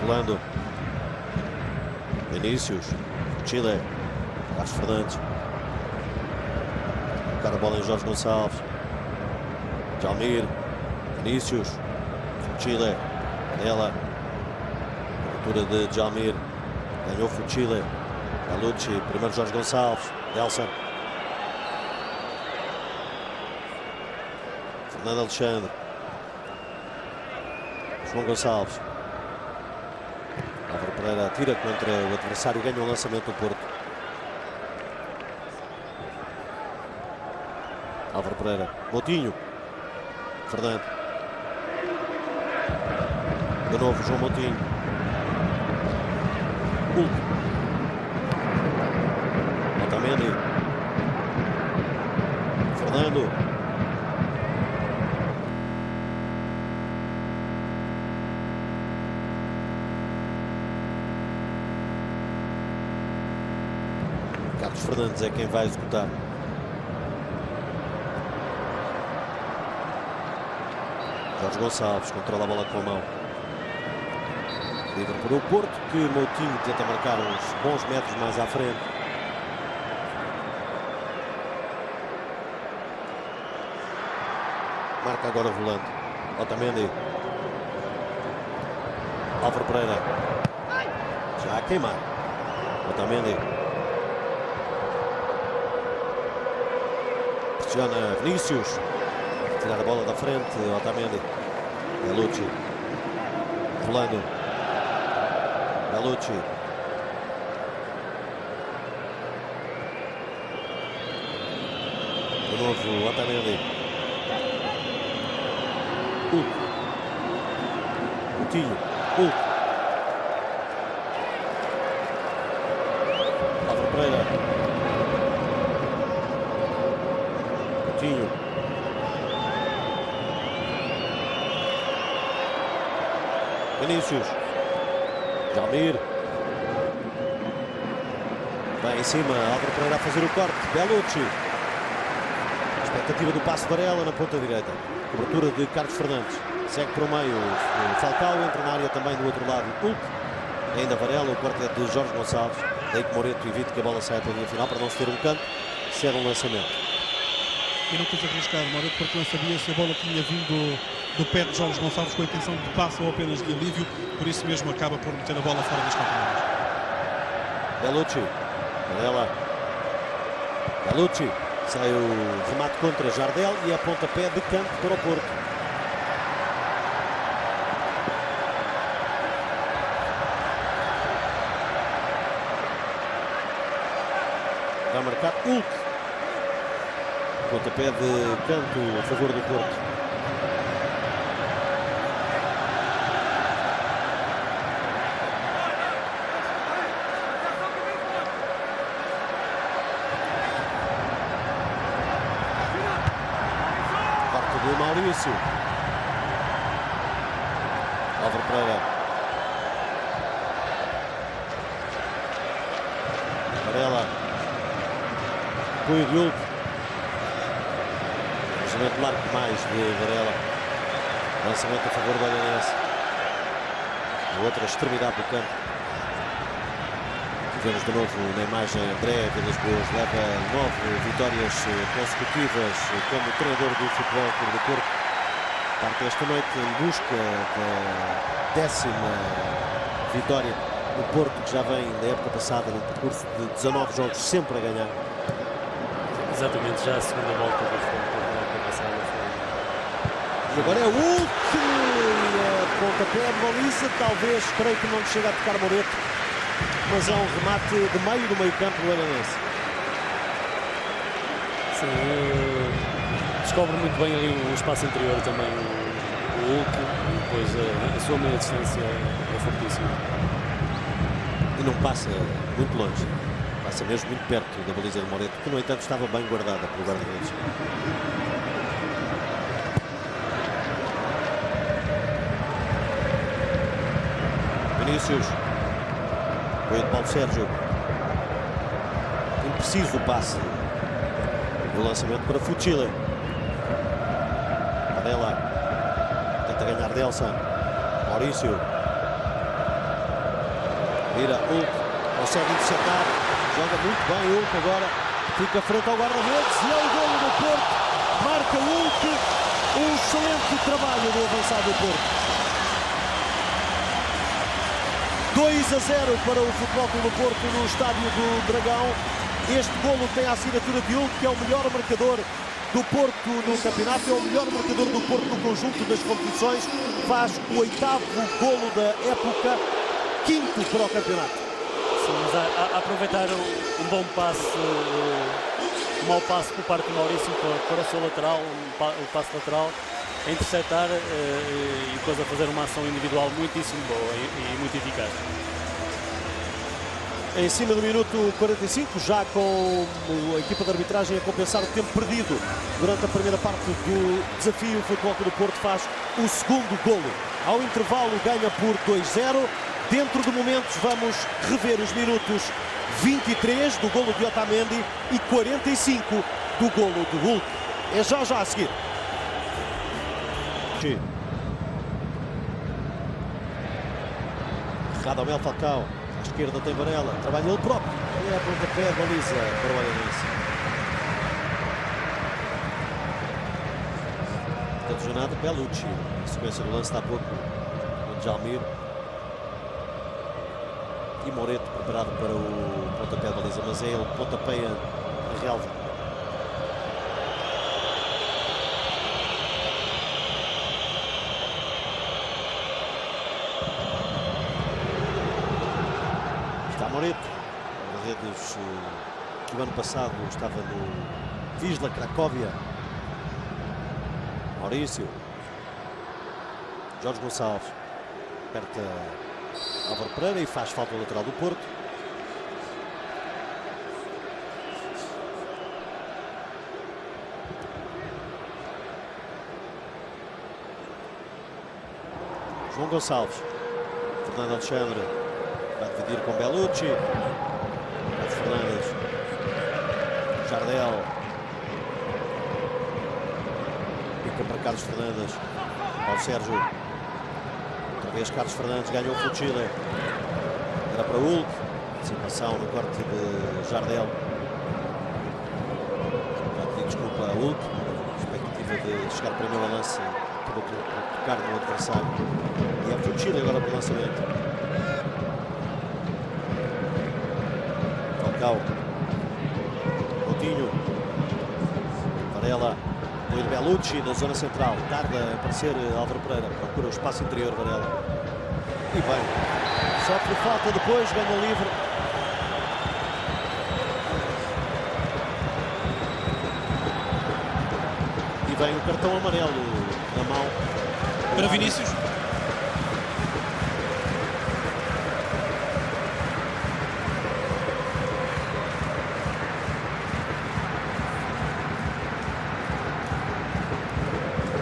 Rolando. Vinícius. Fuchile. Carlos Fernandes. Colocar a bola em Jorge Gonçalves. Jalmir. Vinícius. Fuchile. Varela. Altura de Jalmir. Ganhou Fuchile. Bellucci. Primeiro Jorge Gonçalves. Nelson. Fernando Alexandre. João Gonçalves. Álvaro Pereira atira contra o adversário e ganha o lançamento do Porto. Álvaro Pereira. Moutinho. Fernando. De novo João Moutinho. Hulk. Otamendi. Fernando. Carlos Fernandes é quem vai executar. Jorge Gonçalves controla a bola com a mão. Livre para o Porto, que Moutinho tenta marcar uns bons metros mais à frente. Marca agora rolando. Otamendi. Álvaro Pereira. Já a queimar. Otamendi. Pressiona Vinícius. Tirar a bola da frente. Otamendi. Bellucci. Rolando. Bellucci. De novo Otamendi. Coutinho. Álvaro Pereira. Coutinho. Vinícius. Jalmir. Vai em cima. Álvaro Pereira a fazer o corte. Bellucci. Expectativa do passo Varela na ponta direita. Cobertura de Carlos Fernandes. Segue para o meio Falcao, entra na área também do outro lado Hulk. Ainda Varela, o corte é de Jorge Gonçalves. Daí que Moreto evite que a bola saia para a linha final para não se ter um canto, ser um lançamento. E não quis arriscar Moreto porque não sabia se a bola tinha vindo do pé de Jorge Gonçalves com a intenção de passe ou apenas de alívio. Por isso mesmo acaba por meter a bola fora das calcanhares. Bellucci. Varela. Bellucci. Sai o remate contra Jardel e a pontapé de canto para o Porto. Vai marcar Hulk. Pontapé de canto a favor do Porto. Corte do Maurício. Álvaro Pereira. Varela. Apoio de Hulk. Lançamento largo demais de Varela. Lançamento a favor do Olhanense. Na outra extremidade do campo. Vemos de novo na imagem André Vilas Boas. Leva 9 vitórias consecutivas como treinador do Futebol Clube do Porto. Parte esta noite em busca da 10ª vitória. O Porto, que já vem da época passada num percurso de 19 jogos sempre a ganhar. Exatamente, já a segunda volta do época passada foi. E agora é o Hulk e a pontapé de baliza, talvez, creio que não chega a tocar Moreto, mas é um remate de meio do meio-campo do Olhanense. Sim, descobre muito bem ali o espaço interior também o Hulk e depois a sua meia distância é fortíssima. E não passa muito longe. Passa mesmo muito perto da baliza de Moreto, que no entanto estava bem guardada pelo guarda-redes. Vinícius. Apoio de Paulo Sérgio. Impreciso o passe. E o lançamento para Fuchile. Varela. Tenta ganhar Delsa. Maurício. Vira Hulk. Consegue interceptar. Joga muito bem Hulk agora. Fica frente ao guarda-redes e é o golo do Porto. Marca Hulk. Um excelente trabalho do avançado do Porto. 2-0 para o Futebol Clube do Porto no estádio do Dragão. Este golo tem a assinatura de Hulk, que é o melhor marcador do Porto no campeonato, é o melhor marcador do Porto no conjunto das competições. Faz o 8º golo da época, 5º para o campeonato. Sim, mas a aproveitar um bom passe, um mau passe por parte do Maurício para o seu lateral, o passe lateral, a interceptar e depois a fazer uma ação individual muitíssimo boa e muito eficaz. Em cima do minuto 45, já com a equipa de arbitragem a compensar o tempo perdido durante a primeira parte do desafio, o Futebol Clube do Porto faz o segundo golo. Ao intervalo ganha por 2-0. Dentro de momentos vamos rever os minutos 23 do golo de Otamendi e 45 do golo de Hulk. É já a seguir. Radamel Falcao. À esquerda tem Varela. Trabalha ele próprio. E é a pontapé de baliza para o Olhanense. de jornada, Bellucci, na sequência do lance de há pouco, o Djalmir. E Moreto preparado para o pontapé da baliza, mas é ele que pontapeia a relva. Está Moreto, guarda-redes que o ano passado estava no Wisla Cracóvia. Maurício, Jorge Gonçalves, aperta Álvaro Pereira e faz falta ao lateral do Porto. João Gonçalves, Fernando Alexandre vai dividir com Bellucci, Carlos Fernandes, Jardel, fica para Carlos Fernandes, ao Sérgio, outra vez Carlos Fernandes ganhou o Fuchile, era para Hulk, antecipação no corte de Jardel, já pedi desculpa a Hulk, expectativa de chegar primeiro ao lance, acabou por tocar no adversário, e é Fuchile agora para o lançamento. Falcao, Coutinho, Varela, apoio de Bellucci na zona central, tarda a aparecer Álvaro Pereira, procura o espaço interior, Varela, e bem, sofre falta depois, ganha livre. E vem o cartão amarelo na mão para Vinícius.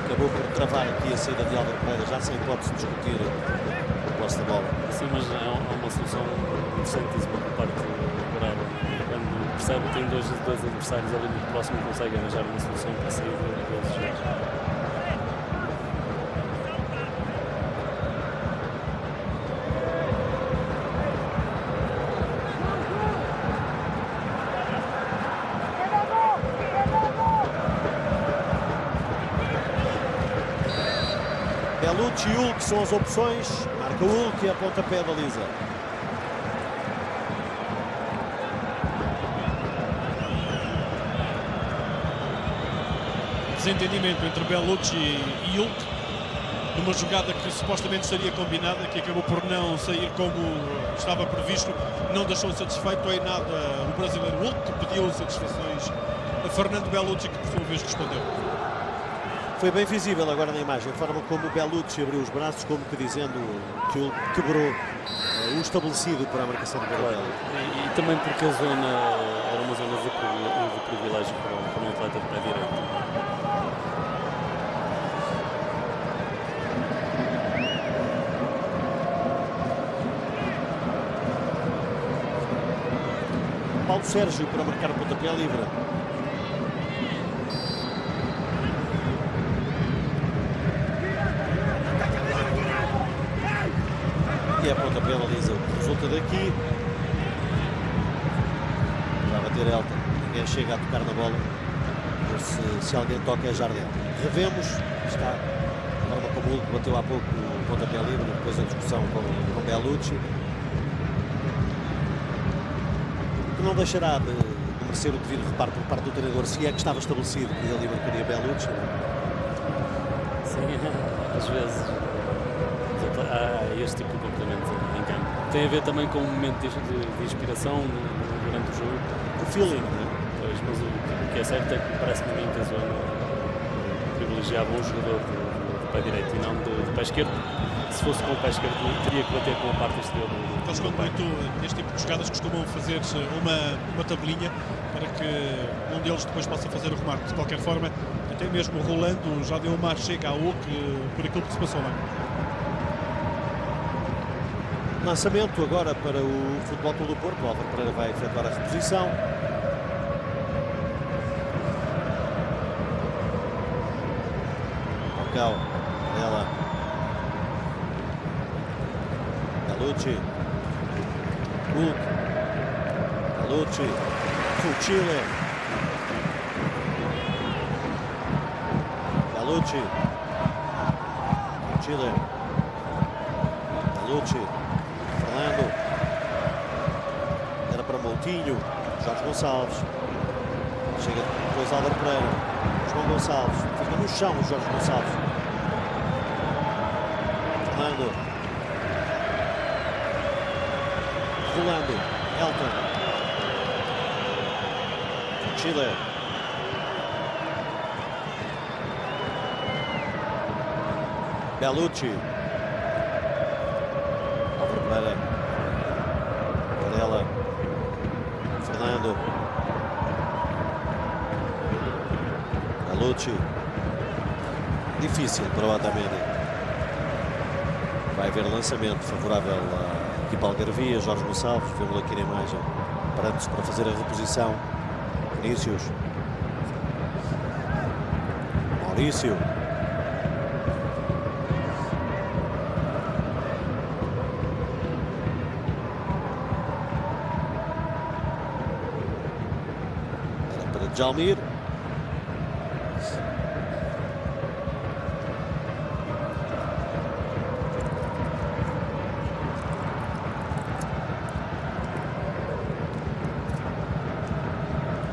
Acabou por travar aqui a saída de Álvaro Pereira, já sem hipótese de discutir o posse da bola. Sim, mas há uma solução interessantíssima por parte do Bravo. Quando percebe que tem dois adversários ali muito próximo, consegue arranjar uma solução para sair dos jogos. Bellucci e Hulk são as opções, marca Hulk e a pontapé da baliza. Desentendimento entre Bellucci e Hulk numa jogada que supostamente estaria combinada, que acabou por não sair como estava previsto, não deixou satisfeito em nada o brasileiro Hulk, que pediu satisfações a Fernando Bellucci, que por sua vez respondeu. Foi bem visível agora na imagem a forma como o Bellucci abriu os braços, como que dizendo que ele quebrou o estabelecido para a marcação de Varela. E também porque a zona era uma zona de privilégio para um atleta de pé direito. Paulo Sérgio para marcar o pontapé livre. E a pontapé baliza. Resulta daqui. Vai bater Elton. Ninguém chega a tocar na bola. Se alguém toca é Jardel. Revemos. Está a forma como o Hulk bateu há pouco o pontapé livre, depois da discussão com Bellucci. Que não deixará de merecer o devido reparo por parte do treinador, se é que estava estabelecido que ele marcaria Bellucci. Sim, às vezes há este tipo de comportamento em campo. Tem a ver também com um momento de inspiração durante o jogo. O feeling, não é? Pois, mas o que é certo é que parece-me a mim que a zona privilegiava um jogador de pé direito e não de pé esquerdo. Se fosse com o pé esquerdo, teria que bater com a parte exterior do Eles, muito neste tipo de jogadas, costumam fazer uma tabelinha para que um deles depois possa fazer o remate. De qualquer forma, até mesmo o Rolando já deu uma chega ao Hulk por aquilo que se passou lá. Lançamento agora para o Futebol Clube do Porto. O Álvaro Pereira vai efetuar a reposição. Falcao, ela. Bellucci. Hulk. Bellucci. Fuchile. Bellucci. Chile. Bellucci. Fernando. Era para Moutinho. Jorge Gonçalves. Chega depois Álvaro Pereira. João Gonçalves. Fica no chão o Jorge Gonçalves. Fernando. Rolando. Elton. Chile. Bellucci. Álvaro Pereira. Varela. Fernando. Bellucci. Difícil para o Otamendi. Vai haver lançamento favorável à equipa algarvia. Jorge Gonçalves, vemos aqui na imagem, parando-se para fazer a reposição. Vinícius. Maurício. Era para Djalmir.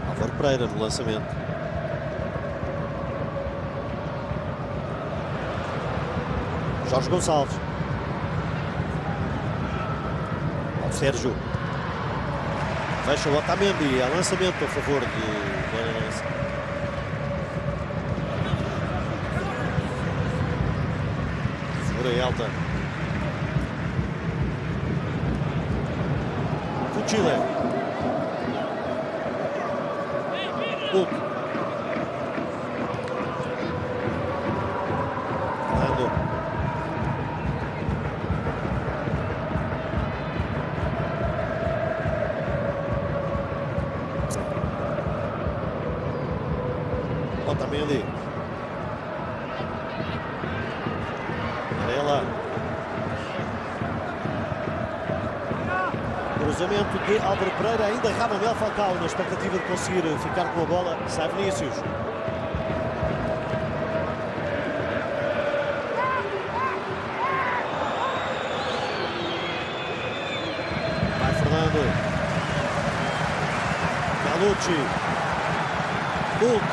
Álvaro Pereira no lançamento. Jorge Gonçalves. Ao Sérgio. Fecha o Otamendi. É lançamento a favor do Belenenses. Segura Elton. Fuchile. Hulk. Fernando. Otamendi. Varela. Cruzamento de Álvaro Pereira, ainda Radamel Falcao na expectativa de conseguir ficar com a bola. Sai Vinícius. Vai Fernando. Bellucci. Hulk.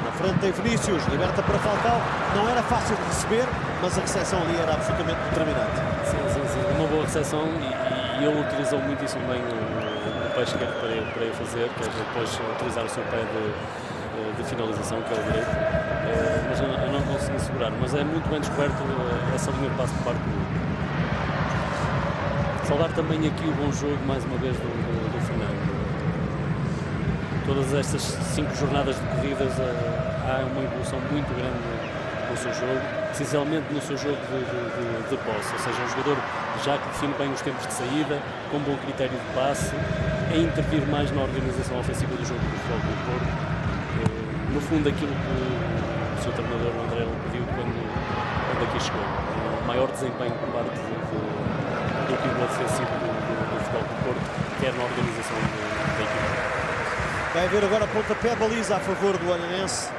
Na frente tem Vinícius, liberta para Falcao. Não era fácil de receber, mas a recepção ali era absolutamente determinante. Sim. Uma boa recepção e ele utilizou muitíssimo bem o pé esquerdo para ir fazer, que é depois utilizar o seu pé de finalização, que é o direito. Mas eu não consegui segurar. Mas é muito bem descoberto essa linha de passo por parte do. Saudar também aqui o bom jogo, mais uma vez, do Fernando. Todas estas 5 jornadas de corridas há uma evolução muito grande no seu jogo, essencialmente no seu jogo de posse, ou seja, um jogador já que define bem os tempos de saída, com bom critério de passe, a intervir mais na organização ofensiva do jogo do Futebol Clube do Porto. No fundo, aquilo que o seu treinador André pediu quando aqui chegou. Maior desempenho por parte do pivô defensivo do Futebol Clube do Porto, quer na organização da equipe. Vai haver agora pontapé baliza a favor do Olhanense.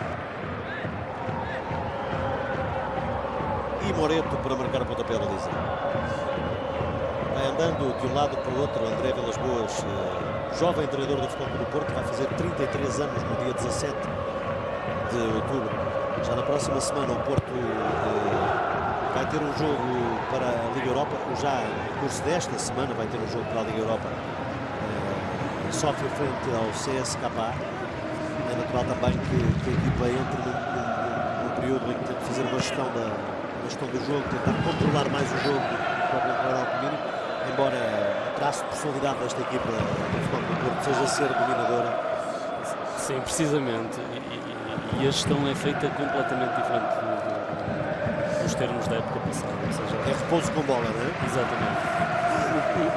E Moreto para marcar o pontapé baliza. Vai andando de um lado para o outro André Vilas Boas, jovem treinador do Futebol Clube do Porto, vai fazer 33 anos no dia 17 de outubro. Já na próxima semana o Porto vai ter um jogo para a Liga Europa, ou já no curso desta semana vai ter um jogo para a Liga Europa. Sofre frente ao CSKA. É natural também que a equipa entre num período em que tem que fazer uma gestão do jogo, tentar controlar mais o jogo do próprio Claro Alcomínio, embora o traço de personalidade desta equipa do Futebol Clube do Porto seja ser dominadora. Sim, precisamente. E a gestão é feita completamente diferente dos termos da época passada. Ou seja, é repouso com bola, não é? Exatamente.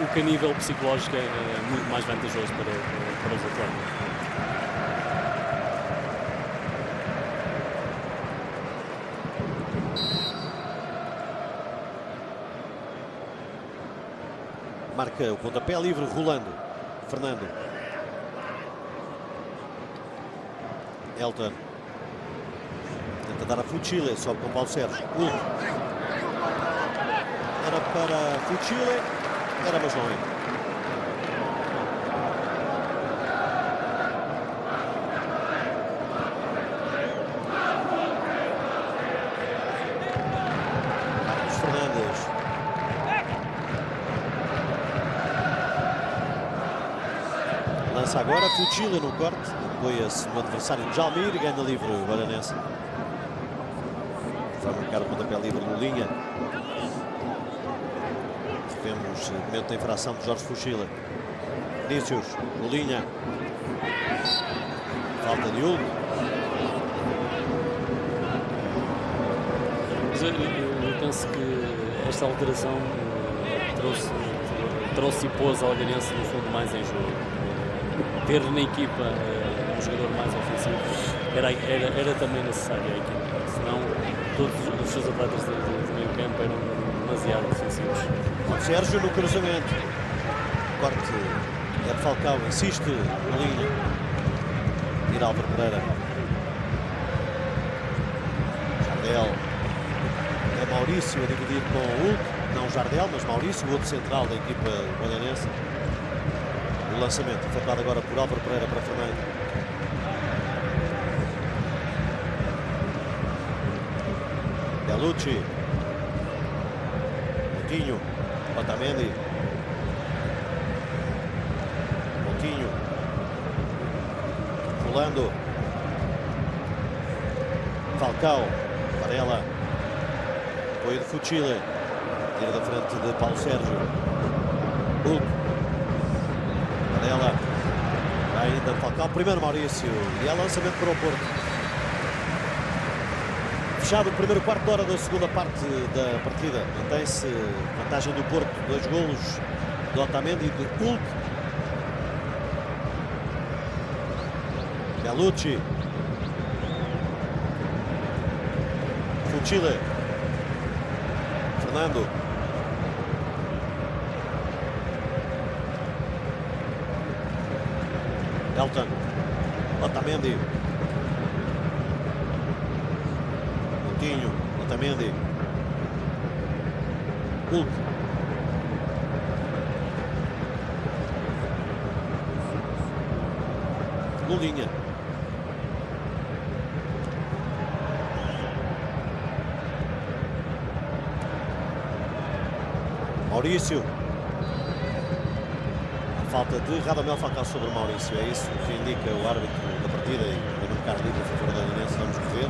O que a nível psicológico é muito mais vantajoso para os atletas. Marca o pontapé livre, rolando. Fernando. Elton. Tenta a dar a Fuchile, sobe com Paulo Sérgio. Era para Fuchile, era, mas não é. Lança agora Fuchile no corte, apoia-se no adversário de Jalmir e ganha livre o Olhanense. Vai marcar o pontapé livre no linha. Vemos momento da infração de Jorge Fuchile. Vinícius, no linha. Falta de Hugo. Mas eu penso que esta alteração trouxe e pôs a Olhanense no fundo mais em jogo. Ter na equipa um jogador mais ofensivo era também necessário à equipa, senão todos os seus atletas de meio campo eram demasiado ofensivos. Sérgio no cruzamento, corte é de Falcão, insiste na linha, tira Álvaro Pereira. Jardel, é Maurício a dividir com o Hulk, não Jardel, mas Maurício, o outro central da equipa olhanense. O lançamento efetuado agora por Álvaro Pereira para Fernando. Bellucci. Moutinho. Otamendi. Moutinho. Rolando. Falcão. Varela. Apoio de Fuchile. Tira da frente de Paulo Sérgio. Hulk. Varela. Ainda Falcão. Primeiro Maurício. E é lançamento para o Porto. Fechado o primeiro quarto de hora da segunda parte da partida. Mantém-se vantagem do Porto. 2 golos de Otamendi e de Hulk. Bellucci. Fuchile. Fernando. Elton. Otamendi. Moutinho. Otamendi. Hulk. Lulinha. Maurício. A falta de Radamel Falcão sobre Maurício. É isso que indica o árbitro da partida e vai marcar livre a favor da Olhanense. Vamos ver.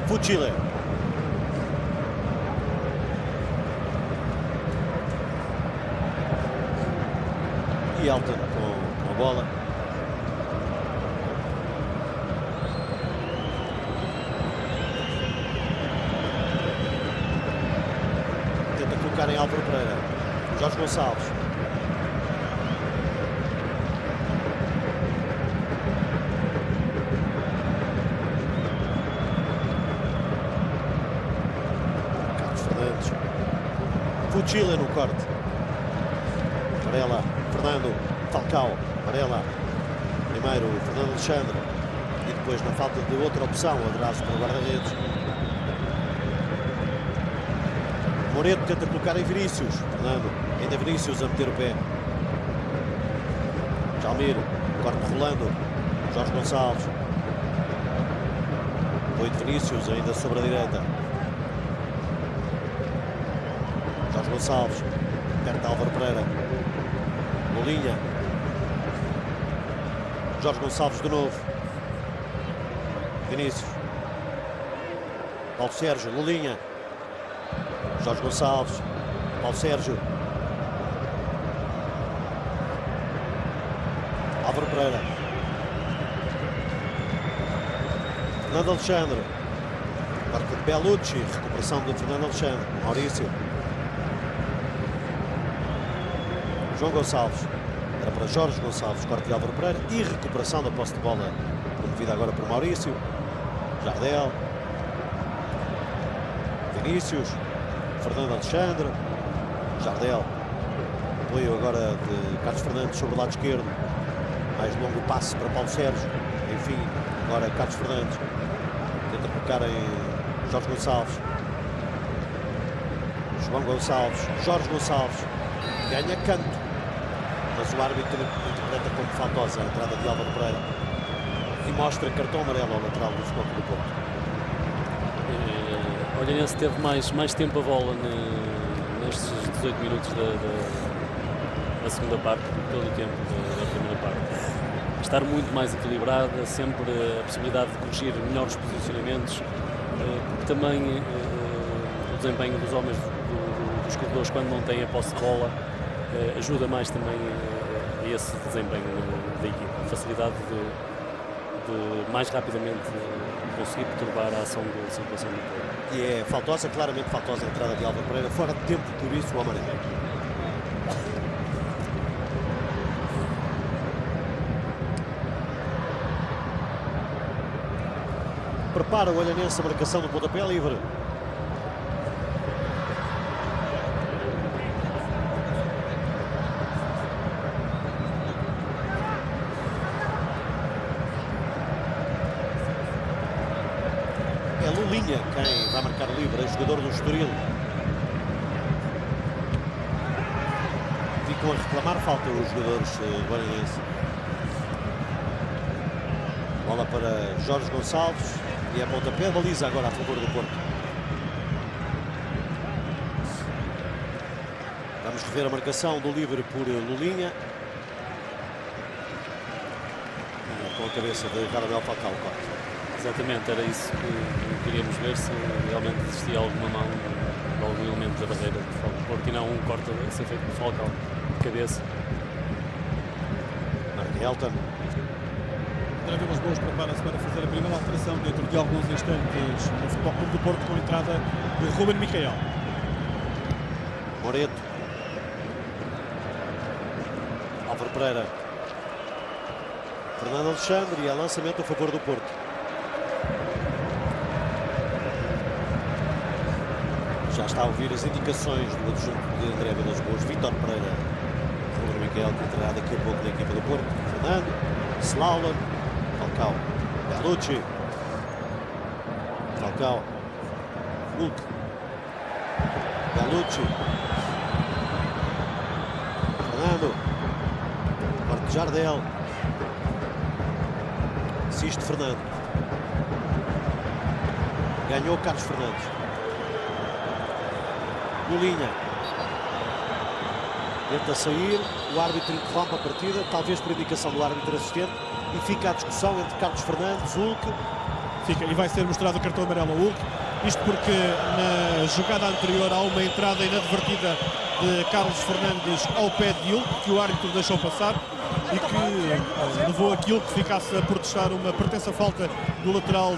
Fuchile. E Elton com a bola. Tenta colocar em Álvaro Pereira. Jorge Gonçalves. Carlos Fernandes. Fuchile no corte. Varela. Fernando. Falcão. Varela. Primeiro Fernando Alexandre. E depois, na falta de outra opção, atraso para o guarda-redes. Moreto tenta colocar em Vinícius. Fernando. Ainda Vinícius a meter o pé. Jalmir. Corte rolando. Jorge Gonçalves. Apoio de Vinícius ainda sobre a direita. Jorge Gonçalves. Perto de Álvaro Pereira. Lulinha. Jorge Gonçalves de novo. Vinícius. Paulo Sérgio. Lulinha. Jorge Gonçalves. Paulo Sérgio. Álvaro Pereira. Fernando Alexandre. Marca de Bellucci. Recuperação de Fernando Alexandre. Maurício. João Gonçalves. Era para Jorge Gonçalves. Corte de Álvaro Pereira. E recuperação da posse de bola promovida agora por Maurício. Jardel. Vinícius. Fernando Alexandre. Jardel. Apoio agora de Carlos Fernandes sobre o lado esquerdo. Mais longo passe para Paulo Sérgio. Enfim, agora Carlos Fernandes. Tenta colocar em Jorge Gonçalves. João Gonçalves. Jorge Gonçalves. Ganha canto. Mas o árbitro interpreta como faltosa a entrada de Álvaro Pereira. E mostra cartão amarelo ao lateral do Futebol Clube do Porto. O Olhanense teve mais tempo a bola nestes 18 minutos da segunda parte do que todo o tempo da primeira parte. Estar muito mais equilibrada, sempre a possibilidade de corrigir melhores posicionamentos, porque também o desempenho dos homens dos corredores, quando não têm a posse de bola, ajuda mais também a esse desempenho da equipa, a facilidade de mais rapidamente conseguir perturbar a ação de circulação do jogo. E é faltosa, claramente faltosa a entrada de Álvaro Pereira, fora de tempo, por isso o amarelo. Prepara o Olhanense a marcação do pontapé livre. É Lulinha quem vai marcar livre, jogador do Estoril. Ficam a reclamar falta os jogadores do Olhanense. Bola para Jorge Gonçalves e é pontapé de baliza agora a favor do Porto. Vamos rever a marcação do livre por Lulinha. E com a cabeça de Radamel Falcao corte. Exatamente, era isso que queríamos ver, se realmente existia alguma mão, algum elemento da barreira de Porto, e não um corte a ser feito por Falcao de cabeça. Mark Helton. André Vilas Boas prepara-se para fazer a primeira alteração dentro de alguns instantes no Futebol Clube do Porto, com a entrada de Ruben Micael. Moreto. Álvaro Pereira. Fernando Alexandre e a lançamento a favor do Porto. Já está a ouvir as indicações do adjunto de André Vilas Boas, Vítor Pereira, Ruben Micael, que entrará daqui a pouco na equipa do Porto. Fernando, Slaulan, Falcao, Bellucci, Falcao, Hulk, Bellucci, Fernando, Corte Jardel, Sisto Fernando, ganhou Carlos Fernandes. Lulinha tenta sair, o árbitro interrompe a partida, talvez por indicação do árbitro assistente, e fica a discussão entre Carlos Fernandes, Hulk. Fica, e vai ser mostrado o cartão amarelo ao Hulk. Isto porque na jogada anterior há uma entrada inadvertida de Carlos Fernandes ao pé de Hulk, que o árbitro deixou passar e que levou aquilo que ficasse a protestar uma pertença falta do lateral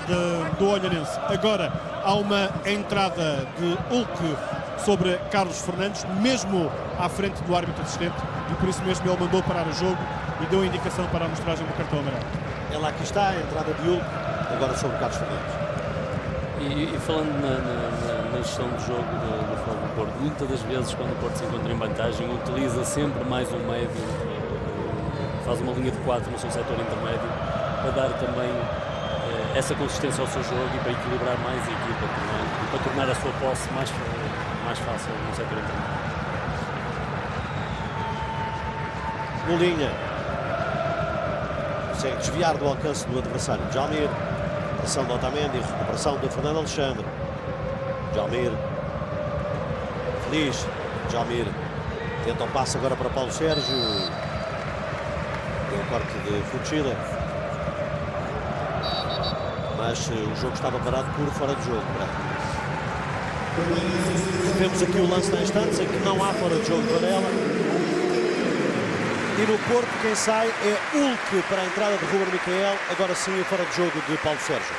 do Olhanense. Agora há uma entrada de Hulk sobre Carlos Fernandes, mesmo à frente do árbitro assistente, e por isso mesmo ele mandou parar o jogo e deu a indicação para a mostragem do cartão amarelo. Ela aqui está, a entrada de Hulk, agora sobre Carlos Fernandes. E falando na gestão do jogo do Futebol do Porto, muitas das vezes quando o Porto se encontra em vantagem, utiliza sempre mais um médio, faz uma linha de 4 no seu setor intermédio, para dar também essa consistência ao seu jogo e para equilibrar mais a equipa também, e para tornar a sua posse mais fácil no setor intermédio. Lulinha consegue desviar do alcance do adversário. Djalmir, ação de Otamendi, recuperação de Fernando Alexandre. Djalmir, feliz. Djalmir tenta o passe agora para Paulo Sérgio. Deu o corte de Fuchila, mas o jogo estava parado por fora de jogo. Vemos aqui o lance na instância em que não há fora de jogo de Varela. E no Porto quem sai é Hulk para a entrada de Ruben Micael. Agora sim fora de jogo de Paulo Sérgio.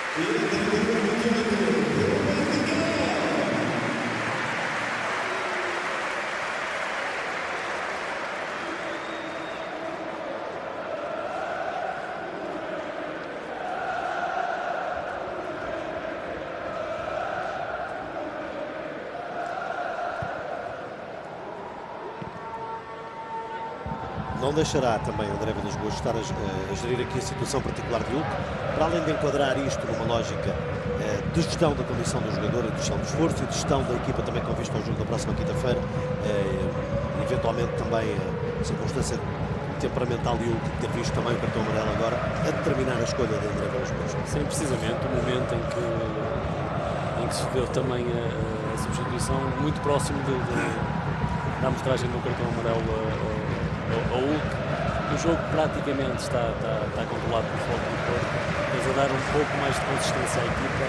não deixará também André Vilas-Boas estar a gerir aqui a situação particular de Hulk, para além de enquadrar isto numa lógica de gestão da condição do jogador, de gestão do esforço e de gestão da equipa também com vista ao jogo da próxima quinta-feira, eventualmente também a circunstância temperamental de Hulk ter visto também o cartão amarelo agora a determinar a escolha de André Vilas-Boas. Sim, precisamente, o momento em que se deu também a substituição, muito próximo da amostragem do cartão amarelo ao Hulk. O jogo praticamente está controlado pelo Futebol do Porto, mas a dar um pouco mais de consistência à equipa.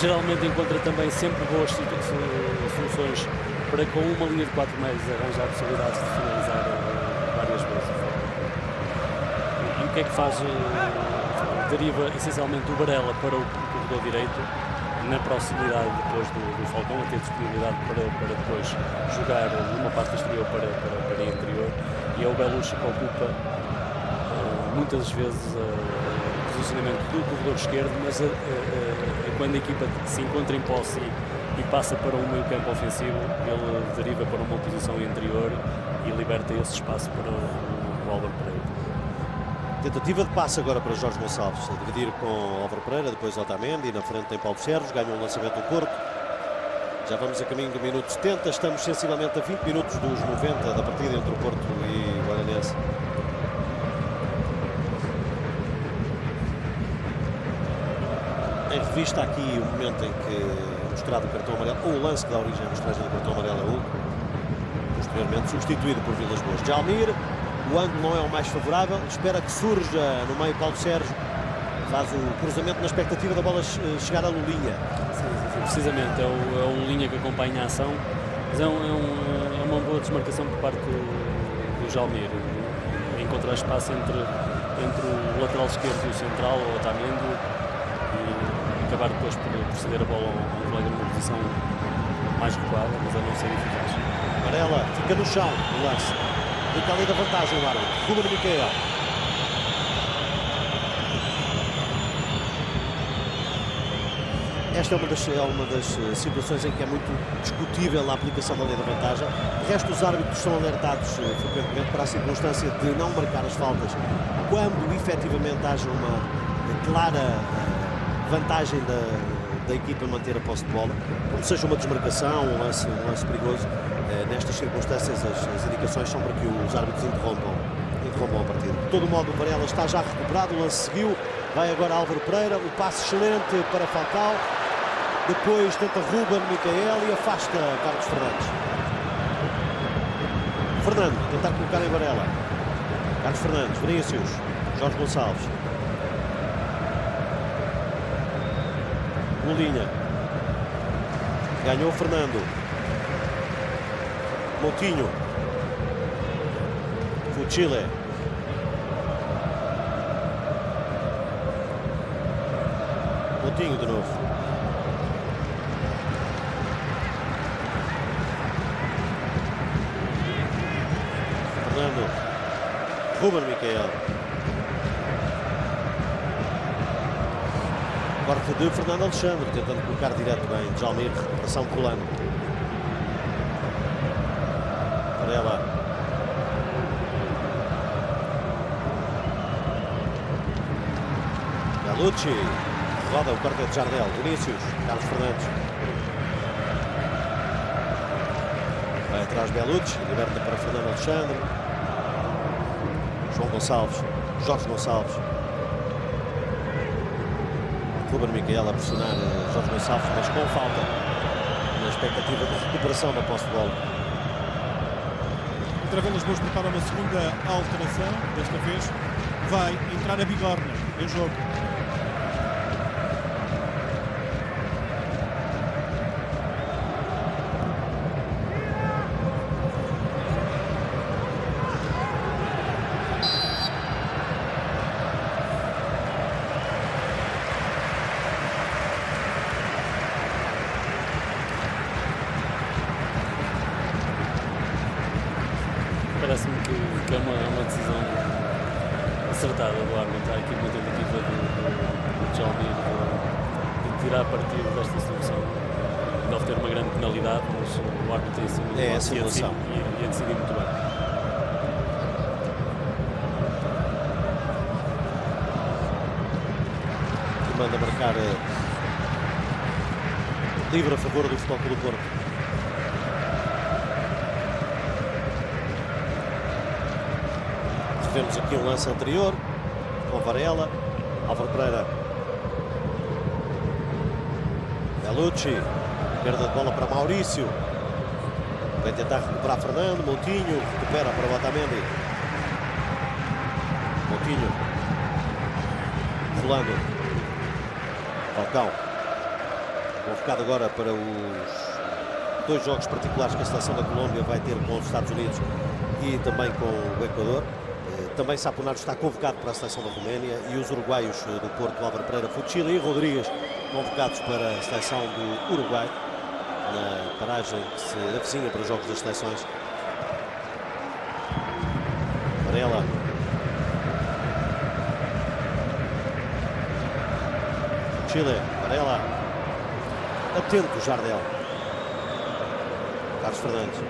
Geralmente encontra também sempre boas soluções para, com uma linha de 4 metros, arranjar possibilidades de finalizar várias vezes. E o que é que faz? Deriva essencialmente o Varela para o corredor direito, na proximidade depois do Falcão, a ter disponibilidade para depois jogar numa parte exterior para a interior, e é o Belushi que ocupa muitas vezes o posicionamento do corredor esquerdo, mas quando a equipa se encontra em posse e passa para um meio campo ofensivo, ele deriva para uma posição interior e liberta esse espaço para o Álvaro Pereira. Tentativa de passe agora para Jorge Gonçalves, a dividir com Álvaro Pereira, depois Otamendi, e na frente tem Paulo Sérgio, ganha um lançamento do Porto. Já vamos a caminho do minuto 70, estamos sensivelmente a 20 minutos dos 90 da partida entre o Porto e o Olhanense. Em revista aqui o momento em que é mostrado o cartão amarelo, ou o lance que dá origem à mostragem do cartão amarelo a Hugo, posteriormente substituído por Vilas-Boas. Jalmir, o ângulo não é o mais favorável, espera que surja no meio Paulo Sérgio, faz o cruzamento na expectativa da bola chegar à Lulinha. Sim, precisamente, é o Lulinha que acompanha a ação, mas é uma boa desmarcação por parte do Jalmir, encontrar espaço entre o lateral esquerdo e o central, o Otamendi, e acabar depois por ceder a bola a um colega numa posição mais recuada, mas a não ser eficaz. Varela fica no chão, o lance. Fica ali da vantagem o árbitro. Ruben Micael. Esta é uma das situações em que é muito discutível a aplicação da lei da vantagem. De resto, os árbitros são alertados frequentemente para a circunstância de não marcar as faltas quando efetivamente haja uma clara vantagem da equipa manter a posse de bola, como seja uma desmarcação, um lance perigoso. Nestas circunstâncias as indicações são para que os árbitros interrompam a partida. De todo modo, o Varela está já recuperado, o lance seguiu, vai agora Álvaro Pereira, o passe excelente para Falcão, depois tenta Ruben Micael e afasta Carlos Fernandes. Fernando, tentar colocar em Varela. Carlos Fernandes, Vinícius, Jorge Gonçalves. Lulinha. Ganhou Fernando. Moutinho. Fuchile. Moutinho de novo. Fernando. Ruben Micael. Corte de Fernando Alexandre, tentando colocar direto bem. Jalmir, recuperação de Rolando. Varela. Belucci. Roda o quarteto de Jardel. Vinícius. Carlos Fernandes. Vai atrás Belucci. Liberta para Fernando Alexandre. João Gonçalves. Jorge Gonçalves. Ruben Micael a pressionar Jorge Gonçalves, mas com falta, na expectativa de recuperação da posse de bola. André Vilas-Boas prepara uma segunda alteração, desta vez vai entrar a Bigorna em jogo. Parece-me que é uma decisão acertada do árbitro. Há aqui uma tentativa do Jalmir de tirar partido desta solução. Deve ter uma grande penalidade, mas o árbitro tem sido a simulação. E a decidir muito bem. manda marcar livre a favor do Futebol Clube do Porto. Vemos aqui um lance anterior com Varela, Álvaro Pereira, Bellucci, perda de bola para Maurício, vai tentar recuperar Fernando, Moutinho, recupera para o Otamendi, Moutinho, Rolando, Falcão, convocado agora para os 2 jogos particulares que a seleção da Colômbia vai ter com os Estados Unidos e também com o Equador. Também Saponaro está convocado para a seleção da Roménia e os uruguaios do Porto, Álvaro Pereira, Fuchila e Rodrigues, convocados para a seleção do Uruguai, na paragem que se avizinha para os jogos das seleções. Varela. Chile, Varela. Atento, Jardel. Carlos Fernandes.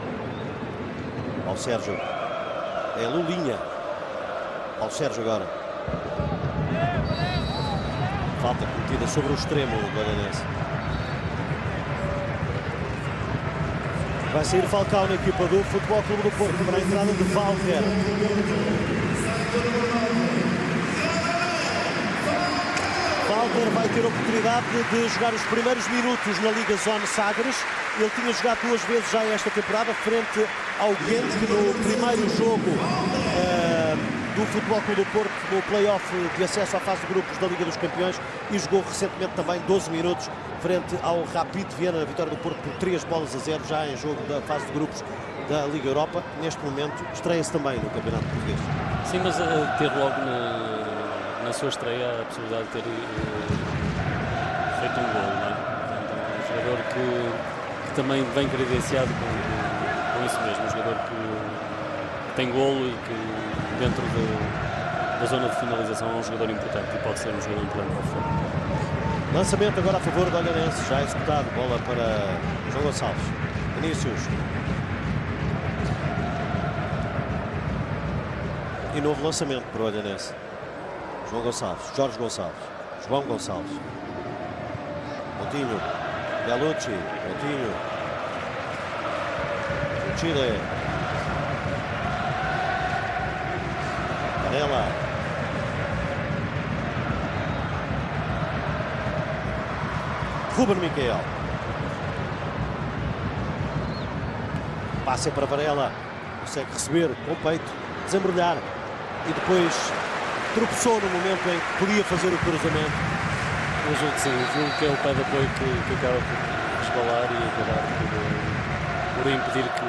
Paulo Sérgio. É Lulinha. Paulo Sérgio agora. Falta cometida sobre o extremo do Olhanense. Vai sair Falcão na equipa do Futebol Clube do Porto para a entrada de Walter. Walter vai ter a oportunidade de jogar os primeiros minutos na Liga Zone Sagres. Ele tinha jogado 2 vezes já esta temporada frente ao Ghent no primeiro jogo do Futebol Clube do Porto no play-off de acesso à fase de grupos da Liga dos Campeões e jogou recentemente também 12 minutos frente ao Rapid Viena na vitória do Porto por 3-0 já em jogo da fase de grupos da Liga Europa. Neste momento estreia-se também no Campeonato Português. Sim, mas ter logo na sua estreia a possibilidade de ter feito um gol, não é? Então, é um jogador que também vem credenciado com isso mesmo, um jogador que tem golo e que dentro da zona de finalização é um jogador importante e pode ser um jogador importante para o futebol. Lançamento agora a favor do Olhanense, já executado, bola para João Gonçalves. Vinícius. E novo lançamento para o Olhanense. João Gonçalves, Jorge Gonçalves, João Gonçalves. Moutinho, Bellucci, Moutinho. Chile. Varela. Ruben Miquel. Passa para Varela. Consegue receber com o peito, desembrulhar. E depois tropeçou no momento em que podia fazer o cruzamento. Eu julgo que sim, julgo que é o pé de apoio que acaba por resbalar e acabar por impedir que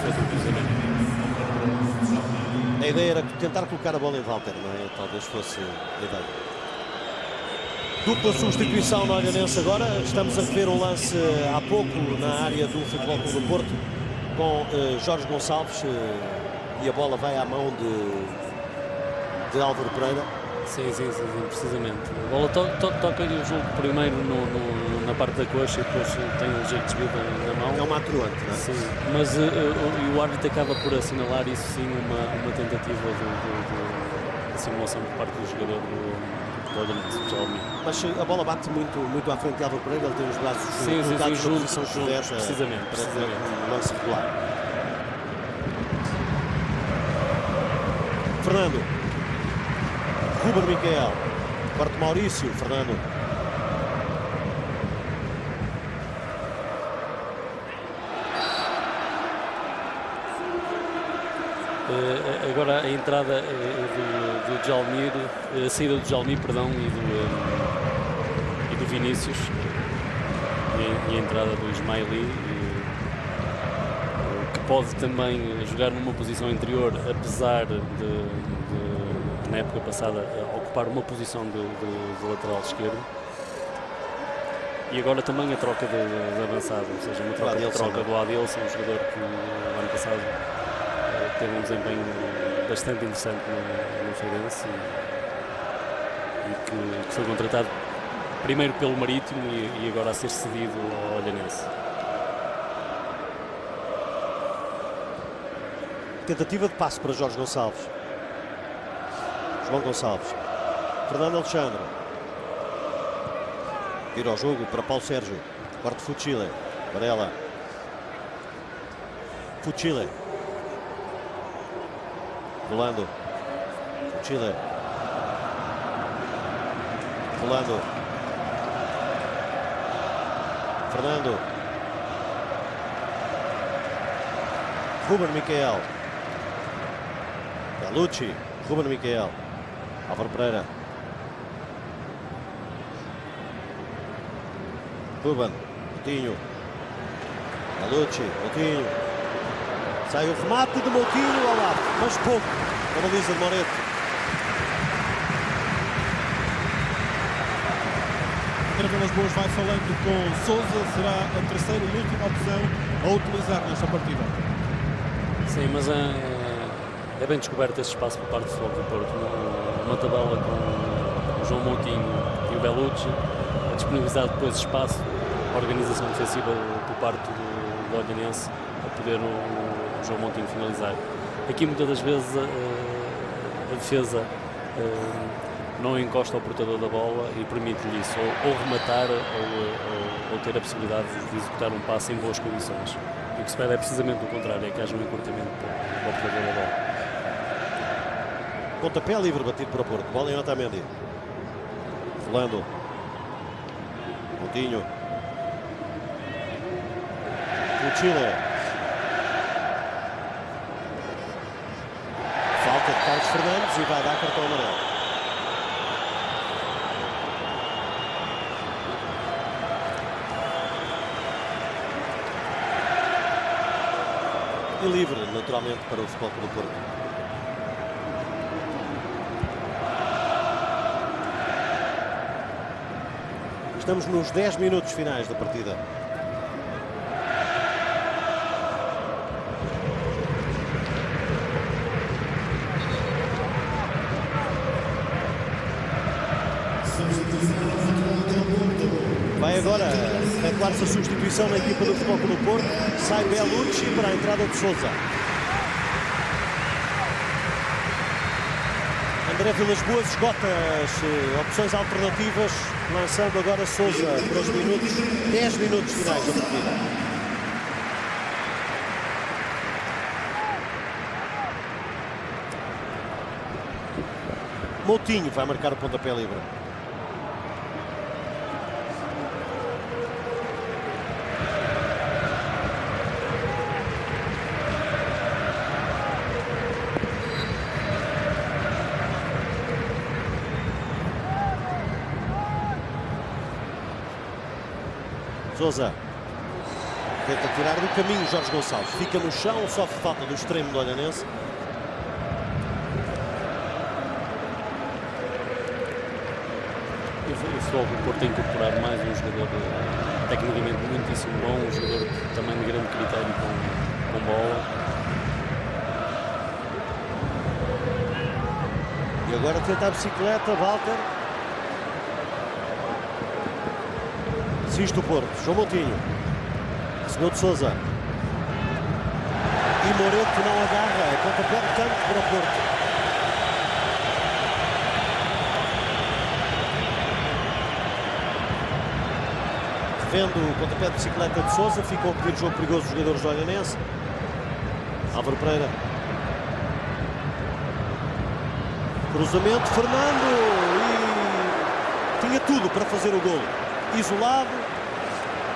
faça o cruzamento. A ideia era tentar colocar a bola em Walter, não é? Talvez fosse a ideia. Dupla substituição no Olhanense agora. Estamos a ver um lance há pouco na área do Futebol Clube do Porto com Jorge Gonçalves e a bola vai à mão de Álvaro Pereira. Sim, precisamente. A bola toca-lhe o jogo primeiro na parte da coxa e depois tem um jeito de desvio na mão. É uma atenuante, não é? Sim, mas o árbitro acaba por assinalar isso sim, uma tentativa de simulação por parte do jogador do Olhanense. Mas a bola bate muito à frente de Álvaro Pereira, ele tem os braços colocados na posição correta. Precisamente. Um lance regular. Fernando. Ruben Miquel, corte Maurício, Fernando. Agora a entrada do Djalmir, a saída do Djalmir, perdão, e do Vinícius e a entrada do Ismaili, que pode também jogar numa posição interior, apesar de na época passada ocupar uma posição de lateral esquerdo. E agora também a troca de avançado, ou seja, uma troca do Adilson, um jogador que no ano passado teve um desempenho bastante interessante no Feirense e que foi contratado primeiro pelo Marítimo e agora a ser cedido ao Olhanense. Tentativa de passe para Jorge Tira ao jogo para Paulo Sérgio. Corte Fuchile. Varela. Fuchile. Rolando. Fuchile. Rolando. Fernando. Ruben Miquel. Bellucci. Ruben Miquel. Álvaro Pereira. Ruben. Moutinho. Bellucci. Moutinho. Sai o remate de Moutinho ao lado, mas pouco. A baliza de Moreto. André Vilas Boas vai falando com Sousa, será a terceira e última opção a utilizar nesta partida. Sim, mas é bem descoberto esse espaço por parte do Futebol do Porto. Numa tabela com o João Moutinho e o Bellucci, a disponibilizar depois espaço, a organização defensiva por parte do Olhanense, a poder o João Moutinho finalizar. Aqui muitas das vezes a defesa não encosta ao portador da bola e permite-lhe isso, ou rematar ou ter a possibilidade de executar um passe em boas condições. E o que se pede é precisamente o contrário, é que haja um encurtamento para o portador da bola. Pontapé livre batido para o Porto. Bola em Otamendi. Rolando. Moutinho. Fuchile. Falta de Carlos Fernandes e vai dar cartão amarelo. E livre, naturalmente, para o Futebol Clube do Porto. Estamos nos 10 minutos finais da partida. Vai agora efetuar-se a substituição na equipa do Futebol Clube do Porto. Sai Bellucci para a entrada de Sousa. André Vilas Boas esgota as opções alternativas, lançando agora Sousa para os 10 minutos finais da partida. Moutinho vai marcar o pontapé livre. Sousa tenta tirar do caminho Jorge Gonçalves, fica no chão, sofre falta do extremo do Olhanense. O Futebol do Porto tem que incorporar mais um jogador tecnicamente muitíssimo bom, um jogador também de grande critério com bola. E agora tenta a bicicleta, Walter. Insiste o Porto, João Moutinho. Recebeu de Sousa. E Moreto não agarra, é pontapé de canto para o Porto. Vendo o pontapé de bicicleta de Sousa, ficam a pedir jogo perigoso os jogadores do Olhanense. Álvaro Pereira. Cruzamento, Fernando. E tinha tudo para fazer o golo. Isolado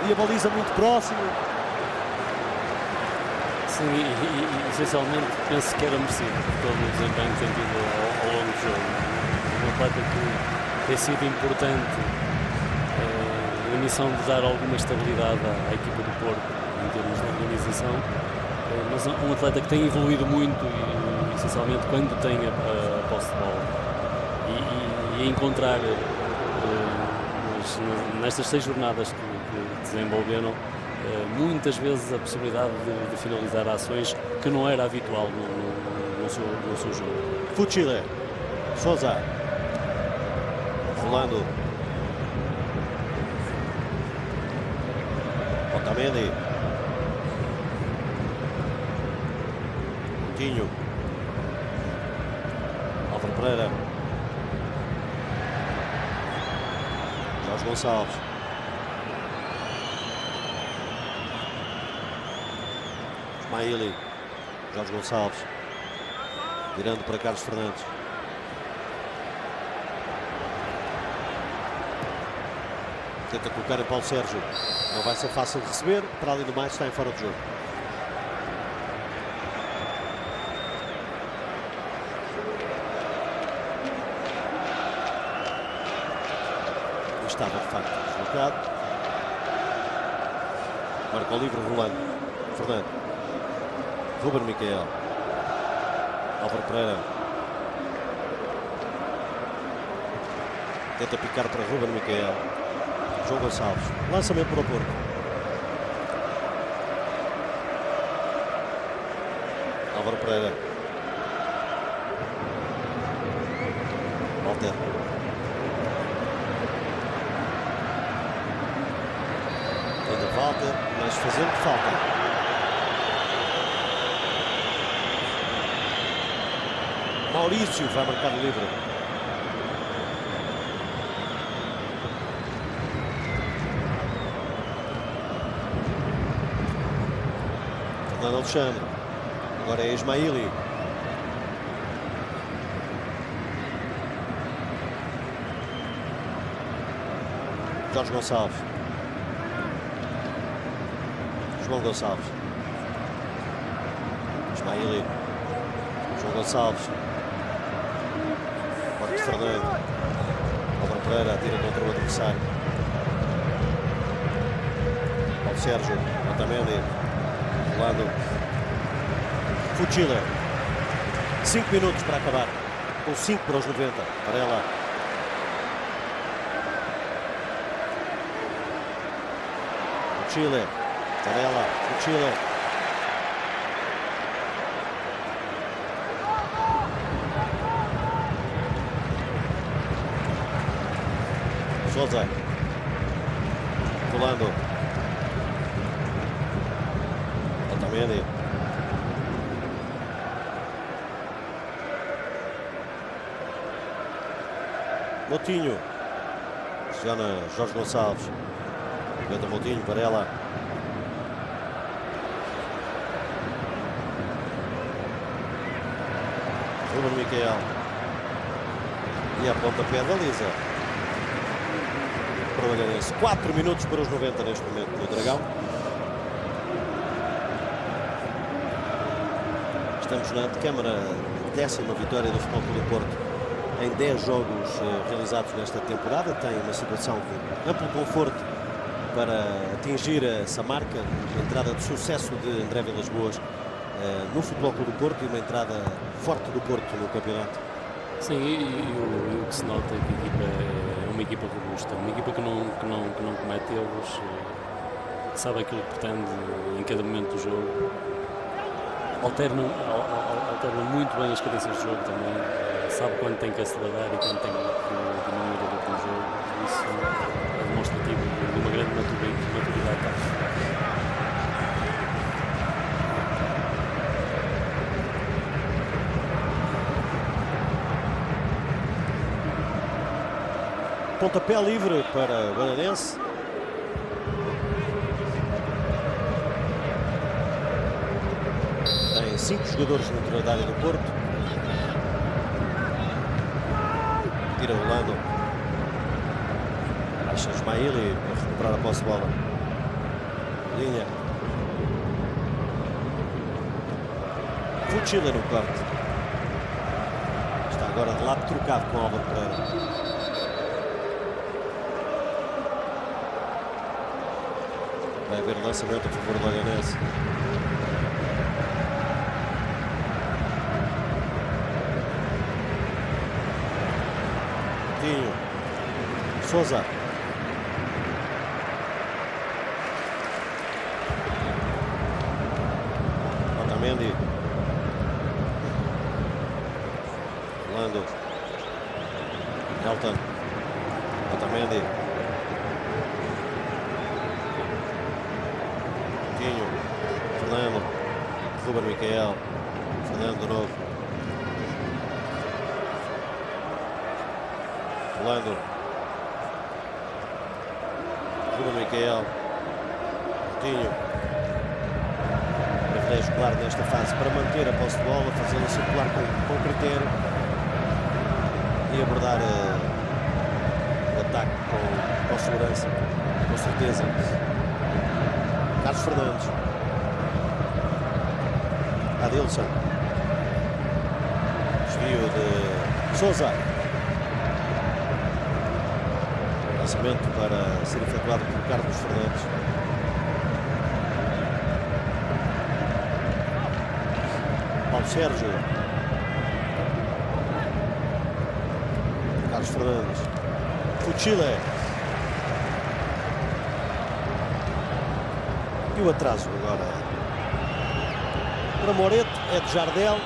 e a baliza muito próximo. Sim, e essencialmente penso que era merecido todo o desempenho que tem tido ao longo do jogo. Um atleta que tem sido importante na missão de dar alguma estabilidade à equipa do Porto em termos de organização, mas um atleta que tem evoluído muito e essencialmente quando tem a posse de bola e encontrar nestas 6 jornadas que desenvolveram muitas vezes a possibilidade de finalizar ações que não era habitual no seu jogo. Fuchile. Sousa. Rolando. Otamendi. Moutinho. Álvaro Pereira. Jorge Gonçalves. Ismaili, Jorge Gonçalves, virando para Carlos Fernandes. Tenta colocar em Paulo Sérgio. Não vai ser fácil de receber. Para além do mais, está em fora de jogo. Estava de facto deslocado. Marca o livre Rolando. Fernando. Ruben Miquel. Álvaro Pereira. Tenta picar para Ruben Miquel. João Gonçalves. Lançamento para o Porto. Álvaro Pereira. Walter. Ainda Walter, mas fazendo falta. Maurício vai marcar o livre. Fernando Alexandre. Agora é Ismaili. Jorge Gonçalves. João Gonçalves. Ismaili. João Gonçalves. Marcos Fernando. Álvaro Pereira atira contra o adversário. Paulo Sérgio. Otamendi. Rolando. Fuchila. 5 minutos para acabar. Com 5 para os 90. Varela. Fuchila. Varela. Fuchila. Sousa. Rolando. Otamendi. Moutinho. Pressiona Jorge Gonçalves. Meta Moutinho, Varela. Ruben Miquel. E a pontapé da Lisa. Para o Olhanense. 4 minutos para os 90 neste momento no Dragão. Estamos na antecâmara, 10ª vitória do Futebol Clube do Porto em 10 jogos realizados nesta temporada. Tem uma situação de amplo conforto para atingir essa marca, uma entrada de sucesso de André Vilas-Boas no Futebol Clube do Porto e uma entrada forte do Porto no campeonato. Sim, e o que se nota é que a equipa é uma equipa robusta, uma equipa que não comete erros, que sabe aquilo que pretende em cada momento do jogo, alterna muito bem as cadências do jogo também, sabe quando tem que acelerar e quando tem que diminuir o ritmo do jogo. Isso é demonstrativo de uma grande maturidade tática. Pontapé livre para o Olhanense. Tem 5 jogadores no interior da área do Porto. Tira o Lando. Baixa Ismaili para recuperar a posse de bola. Linha. Fuchila no corte. Está agora de lado trocado com Álvaro Pereira. Vai haver lançamento a favor do Olhanense. Tinho. Sousa. Otamendi. Lando. Elton. Otamendi. Fernando. Ruben Miquel. Fernando de novo. Rolando. Ruben Miquel. Tinho. estratégico claro nesta fase para manter a posse de bola, fazê-la circular com critério e abordar o ataque com segurança, com certeza. Carlos Fernandes. Adilson. Desvio de Sousa. Lançamento para ser efetuado por Carlos Fernandes. Paulo Sérgio. Carlos Fernandes. Fuchile. E o atraso agora para Moreto, é de Jardel.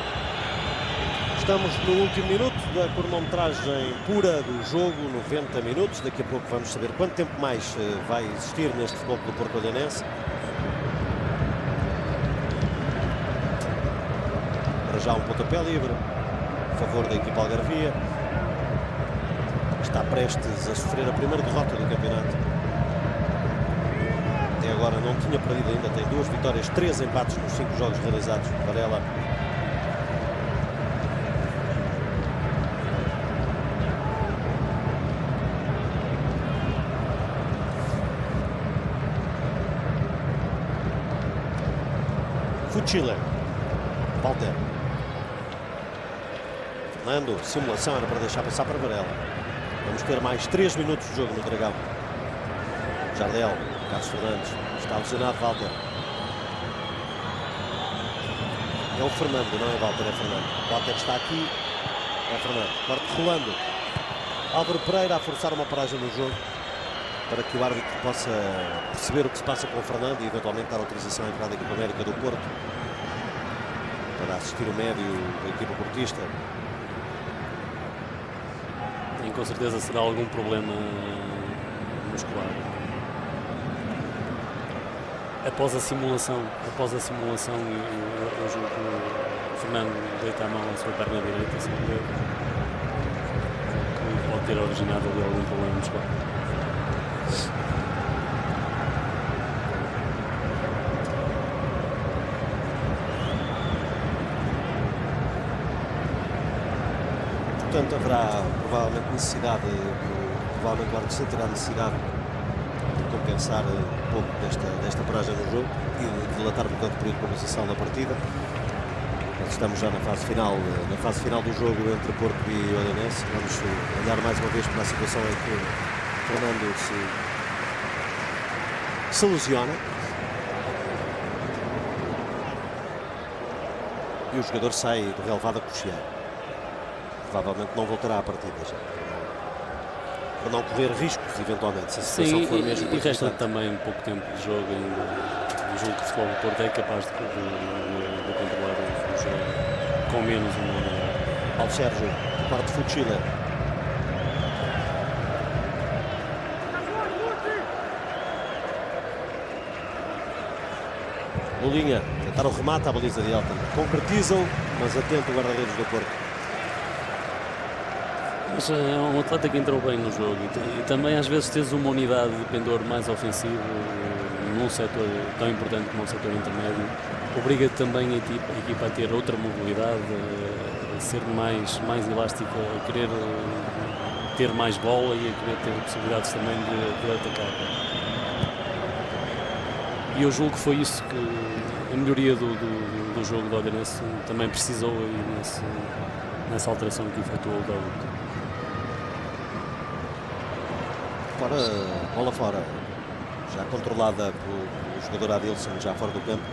Estamos no último minuto da cronometragem pura do jogo, 90 minutos. Daqui a pouco vamos saber quanto tempo mais vai existir neste Futebol Clube do Porto Olhanense. Para já um pontapé livre a favor da equipa algarvia. Está prestes a sofrer a primeira derrota do campeonato. Até agora não tinha perdido ainda, tem 2 vitórias, 3 empates nos 5 jogos realizados por Varela. Fuchile. Walter. Fernando, simulação era para deixar passar para Varela. Vamos ter mais 3 minutos de jogo no Dragão. Jardel, Carlos Fernandes, está lesionado Walter. É o Fernando, não é Walter, é Fernando. Walter está aqui, é Fernando. Corte rolando. Álvaro Pereira a forçar uma paragem no jogo para que o árbitro possa perceber o que se passa com o Fernando e eventualmente dar autorização à entrada da equipa médica do Porto para assistir o médio da equipa portista. E com certeza será algum problema muscular. Após a simulação, eu julgo que o Fernando deita a mão à sua perna direita, assim, que pode ter originado ali algum problema muscular. Portanto, haverá provavelmente necessidade, provavelmente o árbitro sentirá necessidade de compensar um pouco desta paragem no jogo e de dilatar, portanto, o período de compensação da partida. Estamos já na fase final do jogo entre Porto e Olhanense. Vamos olhar mais uma vez para a situação em que Fernando se lesiona. E o jogador sai do relevado a coxear. Provavelmente não voltará à partida já. Para não correr riscos, eventualmente, se a situação for mesmo. E resta também pouco tempo de jogo ainda. O jogo de futebol do Porto é capaz de controlar o jogo com menos uma. Paulo Sérgio, parte de Fuchile. Lulinha, tentar o remate à baliza de Elton. Concretizam, mas atento o guarda-redes do Porto. Mas é um atleta que entrou bem no jogo e também às vezes tens uma unidade de pendor mais ofensivo num setor tão importante como o setor intermédio, obriga também a equipa a ter outra mobilidade, a ser mais elástica, a querer ter mais bola e a querer ter possibilidades também de atacar. E eu julgo que foi isso que a melhoria do jogo do Olhanense também precisou aí nessa alteração que efetuou o David. Fora, bola fora, já controlada pelo jogador Adilson, já fora do campo.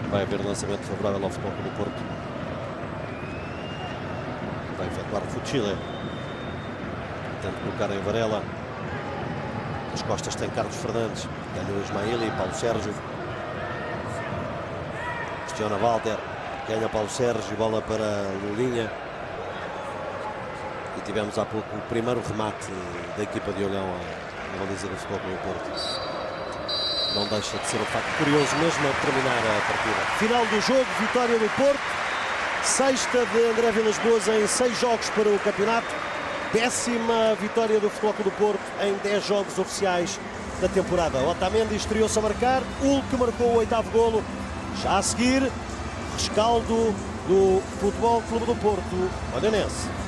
Vai haver lançamento favorável ao Futebol Clube do Porto. Vai efetuar o Fuchile. Tenta colocar em Varela. As costas tem Carlos Fernandes. Ganhou Ismaili, Paulo Sérgio. Questiona Walter. Ganha Paulo Sérgio, bola para Lulinha. E tivemos há pouco o primeiro remate da equipa de Olhão à baliza do Futebol Clube do Porto. Não deixa de ser um facto curioso mesmo a terminar a partida. Final do jogo, vitória do Porto. Sexta de André Vilas-Boas em 6 jogos para o campeonato. 10ª vitória do Futebol Clube do Porto em 10 jogos oficiais da temporada. Otamendi estreou-se a marcar. Hulk marcou o 8º golo. Já a seguir, rescaldo do Futebol Clube do Porto, Olhanense.